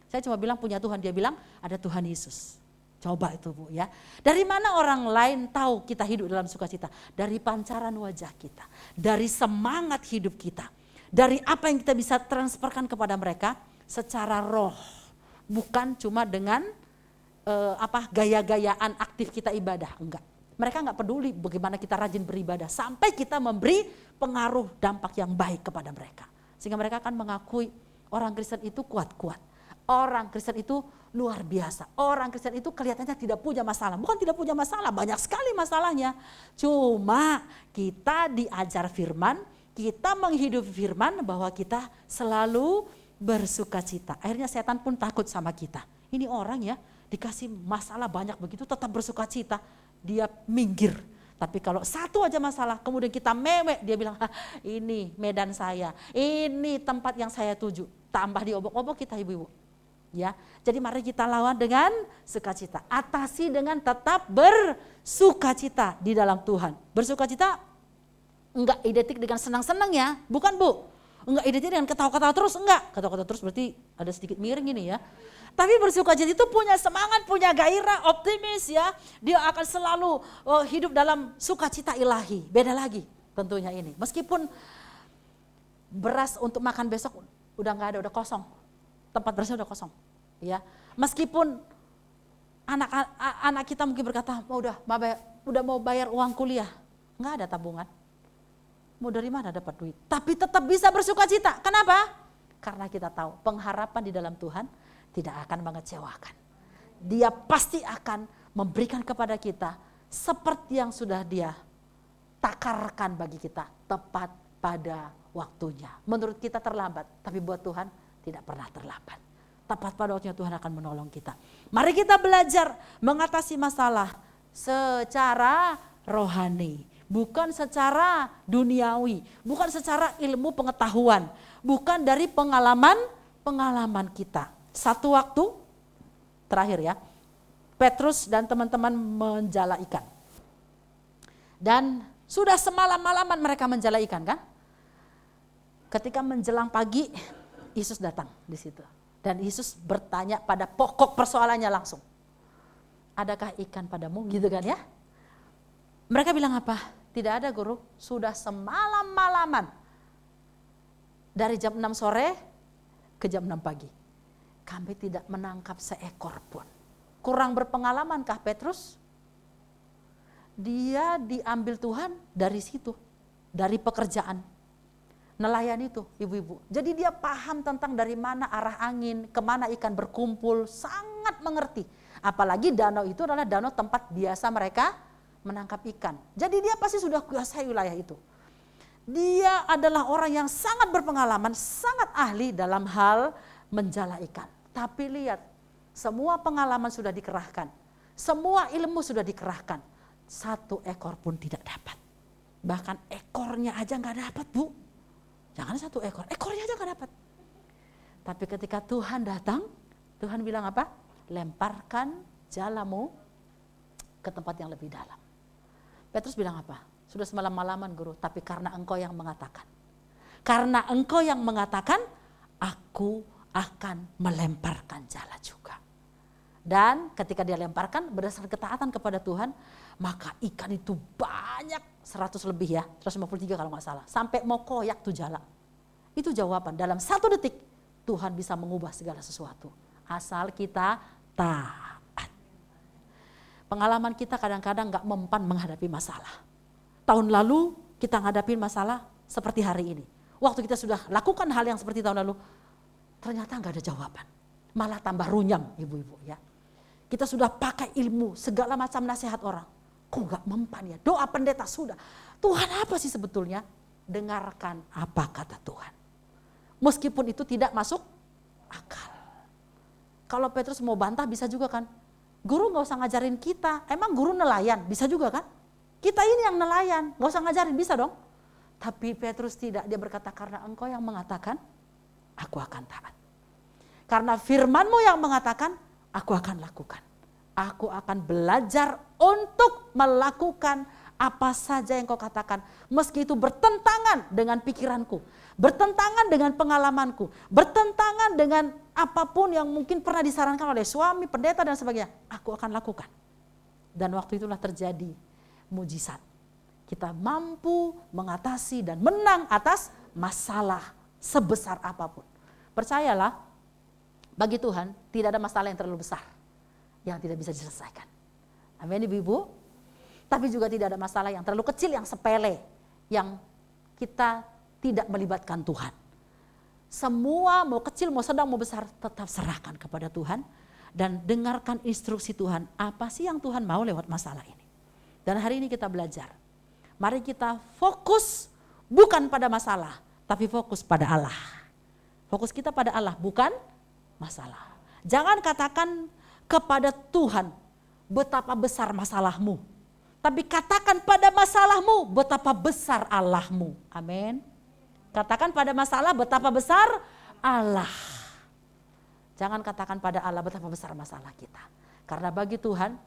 Speaker 1: Saya cuma bilang punya Tuhan, dia bilang ada Tuhan Yesus. Coba itu Bu ya. Dari mana orang lain tahu kita hidup dalam sukacita? Dari pancaran wajah kita, dari semangat hidup kita. Dari apa yang kita bisa transferkan kepada mereka secara roh. Bukan cuma dengan gaya-gayaan aktif kita ibadah, enggak. Mereka nggak peduli bagaimana kita rajin beribadah sampai kita memberi pengaruh dampak yang baik kepada mereka. Sehingga mereka akan mengakui orang Kristen itu kuat-kuat. Orang Kristen itu luar biasa. Orang Kristen itu kelihatannya tidak punya masalah. Bukan tidak punya masalah, banyak sekali masalahnya. Cuma kita diajar firman, kita menghidupi firman bahwa kita selalu bersuka cita. Akhirnya setan pun takut sama kita. Ini orang ya dikasih masalah banyak begitu tetap bersuka cita. Dia minggir. Tapi kalau satu aja masalah, kemudian kita mewek, dia bilang, ini medan saya, ini tempat yang saya tuju. Tambah diobok-obok kita ibu-ibu. Ya, jadi mari kita lawan dengan sukacita. Atasi dengan tetap bersukacita di dalam Tuhan. Bersukacita enggak identik dengan senang-senang ya, bukan Bu. Enggak identik dengan ketawa-ketawa terus, enggak. Ketawa-ketawa terus berarti ada sedikit miring ini ya. Tapi bersukacita itu punya semangat, punya gairah, optimis ya. Dia akan selalu hidup dalam sukacita ilahi. Beda lagi tentunya ini. Meskipun beras untuk makan besok udah nggak ada, udah kosong. Tempat berasnya udah kosong. Ya. Meskipun anak kita mungkin berkata, udah mau bayar uang kuliah. Nggak ada tabungan. Mau dari mana dapat duit? Tapi tetap bisa bersukacita. Kenapa? Karena kita tahu pengharapan di dalam Tuhan tidak akan mengecewakan. Dia pasti akan memberikan kepada kita seperti yang sudah dia takarkan bagi kita tepat pada waktunya. Menurut kita terlambat, tapi buat Tuhan tidak pernah terlambat. Tepat pada waktunya Tuhan akan menolong kita. Mari kita belajar mengatasi masalah secara rohani. Bukan secara duniawi, bukan secara ilmu pengetahuan, bukan dari pengalaman kita. Satu waktu, terakhir ya, Petrus dan teman-teman menjala ikan. Dan sudah semalam-malaman mereka menjala ikan kan. Ketika menjelang pagi, Yesus datang di situ. Dan Yesus bertanya pada pokok persoalannya langsung. Adakah ikan padamu gitu kan ya. Mereka bilang apa? Tidak ada guru, sudah semalam-malaman. Dari jam 6 sore ke jam 6 pagi. Kami tidak menangkap seekor pun. Kurang berpengalamankah Petrus? dia diambil Tuhan dari situ, dari pekerjaan nelayan itu, ibu-ibu. Jadi dia paham tentang dari mana arah angin, kemana ikan berkumpul, sangat mengerti. Apalagi danau itu adalah danau tempat biasa mereka menangkap ikan. Jadi dia pasti sudah kuasai wilayah itu. Dia adalah orang yang sangat berpengalaman, sangat ahli dalam hal menjala ikan. Tapi lihat, semua pengalaman sudah dikerahkan, semua ilmu sudah dikerahkan. Satu ekor pun tidak dapat. Bahkan ekornya aja nggak dapat, Bu. Jangan satu ekor, ekornya aja gak dapat. Tapi ketika Tuhan datang, Tuhan bilang apa? Lemparkan jalamu ke tempat yang lebih dalam. Petrus bilang apa? Sudah semalam-malaman guru, tapi karena engkau yang mengatakan. Karena engkau yang mengatakan, aku akan melemparkan jala juga. Dan ketika dia lemparkan berdasarkan ketaatan kepada Tuhan, maka ikan itu banyak, 100 lebih ya, 153 kalau nggak salah. Sampai mau koyak tuh jala. Itu jawaban, dalam 1 detik Tuhan bisa mengubah segala sesuatu. Asal kita taat. Pengalaman kita kadang-kadang nggak mempan menghadapi masalah. Tahun lalu kita ngadapin masalah seperti hari ini. Waktu kita sudah lakukan hal yang seperti tahun lalu, ternyata nggak ada jawaban. Malah tambah runyam ibu-ibu ya. Kita sudah pakai ilmu, segala macam nasihat orang. Kok gak mempan ya? Doa pendeta sudah. Tuhan apa sih sebetulnya? Dengarkan apa kata Tuhan. Meskipun itu tidak masuk akal. Kalau Petrus mau bantah bisa juga kan? Guru gak usah ngajarin kita. Emang guru nelayan? Bisa juga kan? Kita ini yang nelayan, gak usah ngajarin, bisa dong. Tapi Petrus tidak, dia berkata karena engkau yang mengatakan, aku akan taat. Karena firman-Mu yang mengatakan, aku akan lakukan. Aku akan belajar untuk melakukan apa saja yang kau katakan. Meski itu bertentangan dengan pikiranku, bertentangan dengan pengalamanku, bertentangan dengan apapun yang mungkin pernah disarankan oleh suami, pendeta dan sebagainya. Aku akan lakukan. Dan waktu itulah terjadi mujizat. Kita mampu mengatasi dan menang atas masalah sebesar apapun. Percayalah, bagi Tuhan tidak ada masalah yang terlalu besar yang tidak bisa diselesaikan. Amin ibu-ibu. Tapi juga tidak ada masalah yang terlalu kecil, yang sepele, yang kita tidak melibatkan Tuhan. Semua mau kecil, mau sedang, mau besar, tetap serahkan kepada Tuhan. Dan dengarkan instruksi Tuhan, apa sih yang Tuhan mau lewat masalah ini. Dan hari ini kita belajar. Mari kita fokus bukan pada masalah, tapi fokus pada Allah. Fokus kita pada Allah, bukan masalah. Jangan katakan kepada Tuhan betapa besar masalahmu. Tapi katakan pada masalahmu betapa besar Allahmu. Amin. Katakan pada masalah betapa besar Allah. Jangan katakan pada Allah betapa besar masalah kita. Karena bagi Tuhan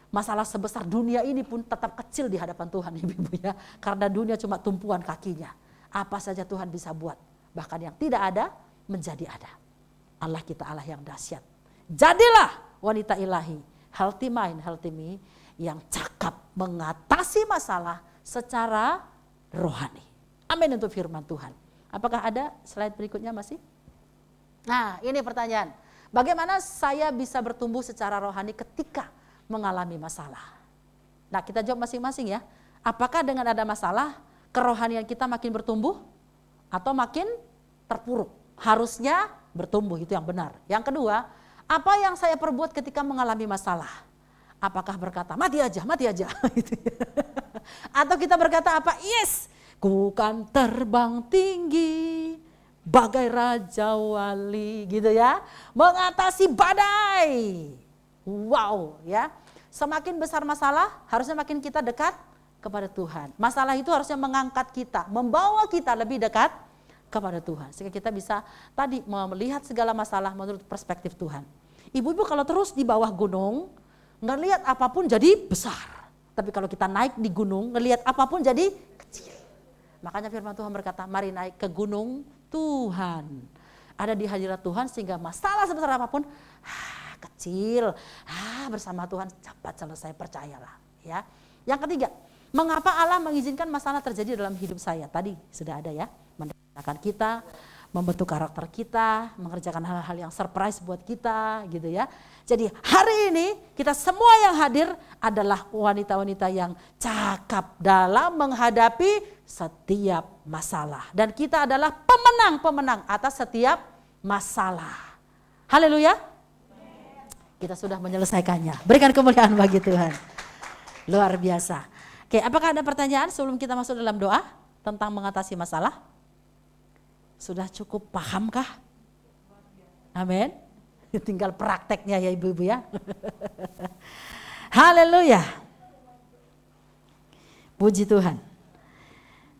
Speaker 1: masalah sebesar dunia ini pun tetap kecil di hadapan Tuhan ibu-ibu ya. Karena dunia cuma tumpuan kakinya. Apa saja Tuhan bisa buat. Bahkan yang tidak ada menjadi ada. Allah kita Allah yang dahsyat. Jadilah wanita ilahi, healthy mind, healthy me, yang cakap mengatasi masalah secara rohani. Amin untuk firman Tuhan. Apakah ada slide berikutnya masih? Nah ini pertanyaan. Bagaimana saya bisa bertumbuh secara rohani ketika mengalami masalah? Nah kita jawab masing-masing ya. Apakah dengan ada masalah kerohanian kita makin bertumbuh atau makin terpuruk? Harusnya bertumbuh, itu yang benar. Yang kedua, apa yang saya perbuat ketika mengalami masalah? Apakah berkata mati aja atau kita berkata apa? Yes, ku kan terbang tinggi bagai raja wali gitu ya, mengatasi badai. Wow ya, semakin besar masalah harusnya makin kita dekat kepada Tuhan. Masalah itu harusnya mengangkat kita, membawa kita lebih dekat kepada Tuhan. Sehingga kita bisa tadi melihat segala masalah menurut perspektif Tuhan. Ibu-ibu kalau terus di bawah gunung, ngelihat apapun jadi besar. Tapi kalau kita naik di gunung, ngelihat apapun jadi kecil. Makanya firman Tuhan berkata, mari naik ke gunung Tuhan. Ada di hadirat Tuhan sehingga masalah sebesar apapun, kecil. Bersama Tuhan cepat selesai, percayalah. Ya. Yang ketiga, mengapa Allah mengizinkan masalah terjadi dalam hidup saya? Tadi sudah ada ya, mendekatkan kita, membentuk karakter kita, mengerjakan hal-hal yang surprise buat kita gitu ya. Jadi hari ini kita semua yang hadir adalah wanita-wanita yang cakap dalam menghadapi setiap masalah. Dan kita adalah pemenang-pemenang atas setiap masalah. Haleluya. Kita sudah menyelesaikannya. Berikan kemuliaan bagi Tuhan. Luar biasa. Oke, apakah ada pertanyaan sebelum kita masuk dalam doa tentang mengatasi masalah? Sudah cukup pahamkah? Amin. Tinggal prakteknya ya ibu-ibu ya. Haleluya. Puji Tuhan.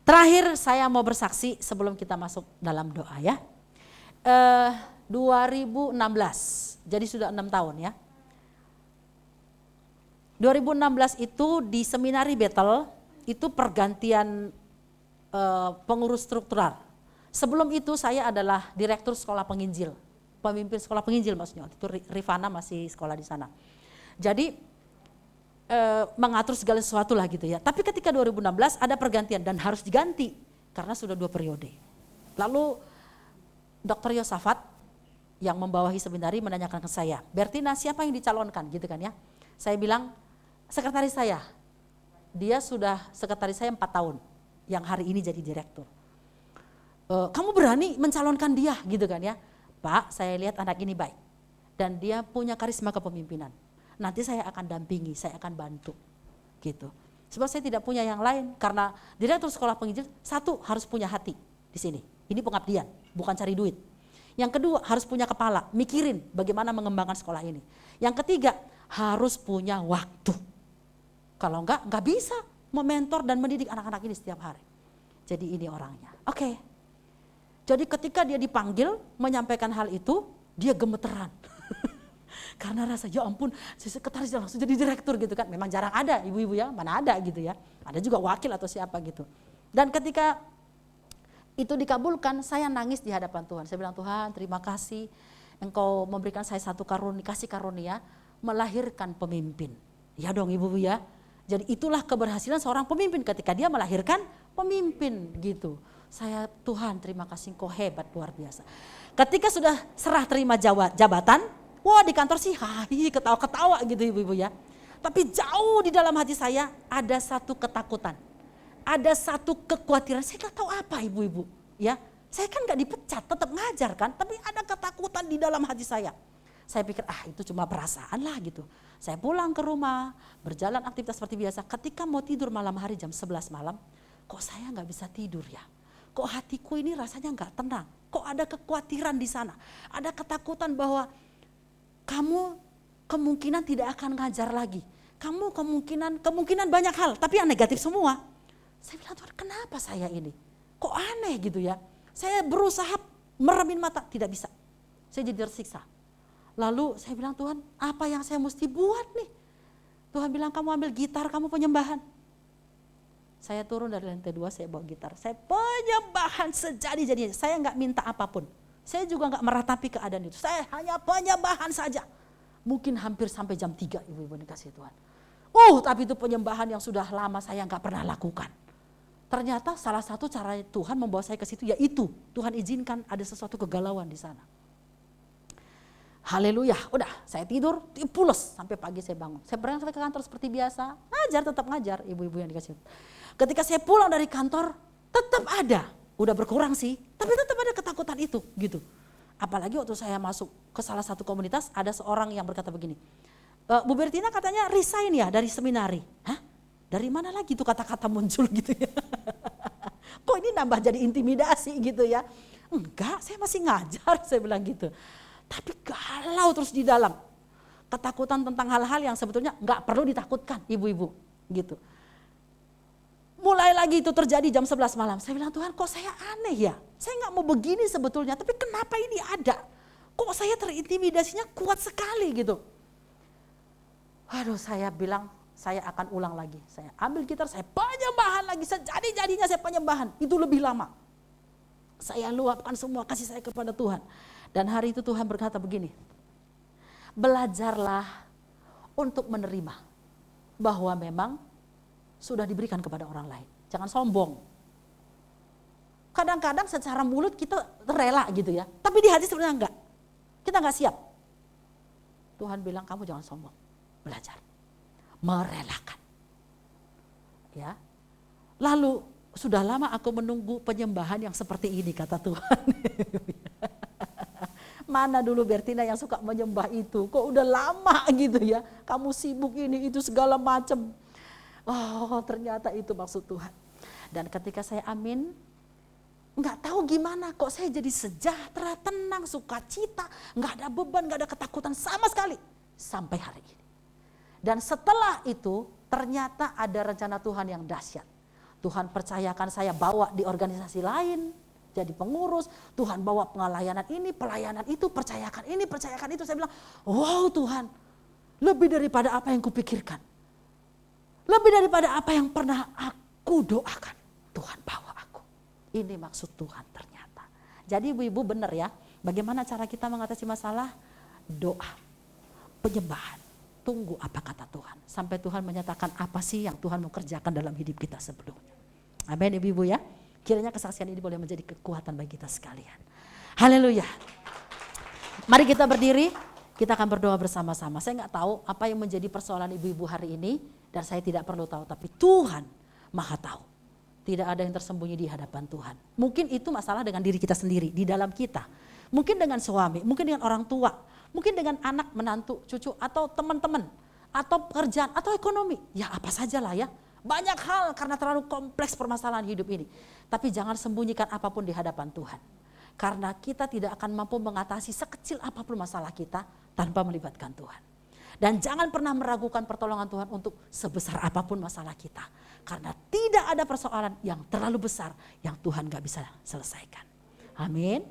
Speaker 1: Terakhir saya mau bersaksi sebelum kita masuk dalam doa ya. 2016, jadi sudah 6 tahun ya. 2016 itu di Seminari Bethel itu pergantian pengurus struktural. Sebelum itu saya adalah direktur sekolah penginjil, pemimpin sekolah penginjil maksudnya. Itu Rifana masih sekolah di sana. Jadi mengatur segala sesuatu lah gitu ya. Tapi ketika 2016 ada pergantian dan harus diganti karena sudah 2 periode. Lalu Dr. Yosafat yang membawahi seminari menanyakan ke saya, Bertina siapa yang dicalonkan gitu kan ya. Saya bilang sekretaris saya, dia sudah sekretaris saya 4 tahun yang hari ini jadi direktur. Kamu berani mencalonkan dia gitu kan ya. Pak, saya lihat anak ini baik dan dia punya karisma kepemimpinan. Nanti saya akan dampingi, saya akan bantu gitu. Sebab saya tidak punya yang lain karena direktur sekolah penginjil satu harus punya hati di sini. Ini pengabdian, bukan cari duit. Yang kedua harus punya kepala, mikirin bagaimana mengembangkan sekolah ini. Yang ketiga harus punya waktu. Kalau enggak bisa mementor dan mendidik anak-anak ini setiap hari. Jadi ini orangnya. Oke. Jadi ketika dia dipanggil menyampaikan hal itu, dia gemeteran. Karena rasa ya ampun, si sekretaris langsung jadi direktur gitu kan. Memang jarang ada ibu-ibu ya, mana ada gitu ya. Ada juga wakil atau siapa gitu. Dan ketika itu dikabulkan, saya nangis di hadapan Tuhan. Saya bilang, Tuhan terima kasih Engkau memberikan saya satu kasih karunia melahirkan pemimpin. Ya dong ibu-ibu ya. Jadi itulah keberhasilan seorang pemimpin ketika dia melahirkan pemimpin gitu. Saya Tuhan terima kasih Engkau hebat luar biasa. Ketika sudah serah terima jabatan, wah di kantor sih ketawa-ketawa gitu ibu-ibu ya. Tapi jauh di dalam hati saya ada satu ketakutan. Ada satu kekhawatiran, saya nggak tahu apa ibu-ibu ya. Saya kan nggak dipecat, tetap ngajar kan, tapi ada ketakutan di dalam hati saya. Saya pikir itu cuma perasaan lah gitu. Saya pulang ke rumah, berjalan aktivitas seperti biasa. Ketika mau tidur malam hari jam 11 malam, kok saya nggak bisa tidur ya? Kok hatiku ini rasanya nggak tenang? Kok ada kekhawatiran di sana? Ada ketakutan bahwa kamu kemungkinan tidak akan ngajar lagi. Kamu kemungkinan banyak hal, tapi yang negatif semua. Saya bilang Tuhan kenapa saya ini? Kok aneh gitu ya? Saya berusaha meremin mata, tidak bisa. Saya jadi tersiksa. Lalu saya bilang Tuhan apa yang saya mesti buat nih? Tuhan bilang kamu ambil gitar, kamu penyembahan. Saya turun dari lantai 2, saya bawa gitar. Saya penyembahan sejadi-jadinya. Saya nggak minta apapun. Saya juga nggak meratapi keadaan itu. Saya hanya penyembahan saja. Mungkin hampir sampai jam 3 ibu-ibu dikasih Tuhan. Tapi itu penyembahan yang sudah lama saya nggak pernah lakukan. Ternyata salah satu cara Tuhan membawa saya ke situ yaitu Tuhan izinkan ada sesuatu kegalauan di sana. Haleluya, udah saya tidur, pules sampai pagi saya bangun. Saya berangkat ke kantor seperti biasa, tetap ngajar ibu-ibu yang dikasih. Ketika saya pulang dari kantor, tetap ada, udah berkurang sih, tapi tetap ada ketakutan itu gitu. Apalagi waktu saya masuk ke salah satu komunitas, ada seorang yang berkata begini, Bu Bertina katanya resign ya dari seminari. Hah? Dari mana lagi tuh kata-kata muncul gitu ya. Kok ini nambah jadi intimidasi gitu ya. Enggak, saya masih ngajar, saya bilang gitu. Tapi galau terus di dalam. Ketakutan tentang hal-hal yang sebetulnya enggak perlu ditakutkan ibu-ibu gitu. Mulai lagi itu terjadi jam 11 malam. Saya bilang Tuhan kok saya aneh ya. Saya enggak mau begini sebetulnya, tapi kenapa ini ada? Kok saya terintimidasinya kuat sekali gitu. Waduh saya bilang saya akan ulang lagi. Saya ambil gitar, saya penyembahan lagi. Sejadi-jadinya saya penyembahan. Itu lebih lama. Saya luapkan semua kasih saya kepada Tuhan. Dan hari itu Tuhan berkata begini. Belajarlah untuk menerima. Bahwa memang sudah diberikan kepada orang lain. Jangan sombong. Kadang-kadang secara mulut kita rela gitu ya, tapi di hati sebenarnya enggak. Kita enggak siap. Tuhan bilang kamu jangan sombong, belajar. Merelakan. Ya. Lalu sudah lama aku menunggu penyembahan yang seperti ini kata Tuhan. Mana dulu Bertina yang suka menyembah itu, kok udah lama gitu ya, kamu sibuk ini itu segala macam. Oh ternyata itu maksud Tuhan. Dan ketika saya amin, nggak tahu gimana kok saya jadi sejahtera, tenang, sukacita, nggak ada beban, nggak ada ketakutan sama sekali sampai hari ini. Dan setelah itu ternyata ada rencana Tuhan yang dahsyat. Tuhan percayakan saya bawa di organisasi lain, jadi pengurus. Tuhan bawa pelayanan ini, pelayanan itu, percayakan ini, percayakan itu. Saya bilang, wow Tuhan, lebih daripada apa yang kupikirkan. Lebih daripada apa yang pernah aku doakan. Tuhan bawa aku. Ini maksud Tuhan ternyata. Jadi ibu-ibu benar ya, bagaimana cara kita mengatasi masalah? Doa, penyembahan. Tunggu apa kata Tuhan. Sampai Tuhan menyatakan apa sih yang Tuhan mau kerjakan dalam hidup kita sebelumnya. Amin ibu-ibu ya. Kiranya kesaksian ini boleh menjadi kekuatan bagi kita sekalian. Haleluya. Mari kita berdiri, kita akan berdoa bersama-sama. Saya nggak tahu apa yang menjadi persoalan ibu-ibu hari ini. Dan saya tidak perlu tahu, tapi Tuhan Maha tahu. Tidak ada yang tersembunyi di hadapan Tuhan. Mungkin itu masalah dengan diri kita sendiri, di dalam kita. Mungkin dengan suami, mungkin dengan orang tua. Mungkin dengan anak, menantu, cucu, atau teman-teman, atau pekerjaan, atau ekonomi. Ya apa sajalah ya. Banyak hal karena terlalu kompleks permasalahan hidup ini. Tapi jangan sembunyikan apapun di hadapan Tuhan. Karena kita tidak akan mampu mengatasi sekecil apapun masalah kita tanpa melibatkan Tuhan. Dan jangan pernah meragukan pertolongan Tuhan untuk sebesar apapun masalah kita. Karena tidak ada persoalan yang terlalu besar yang Tuhan gak bisa selesaikan. Amin.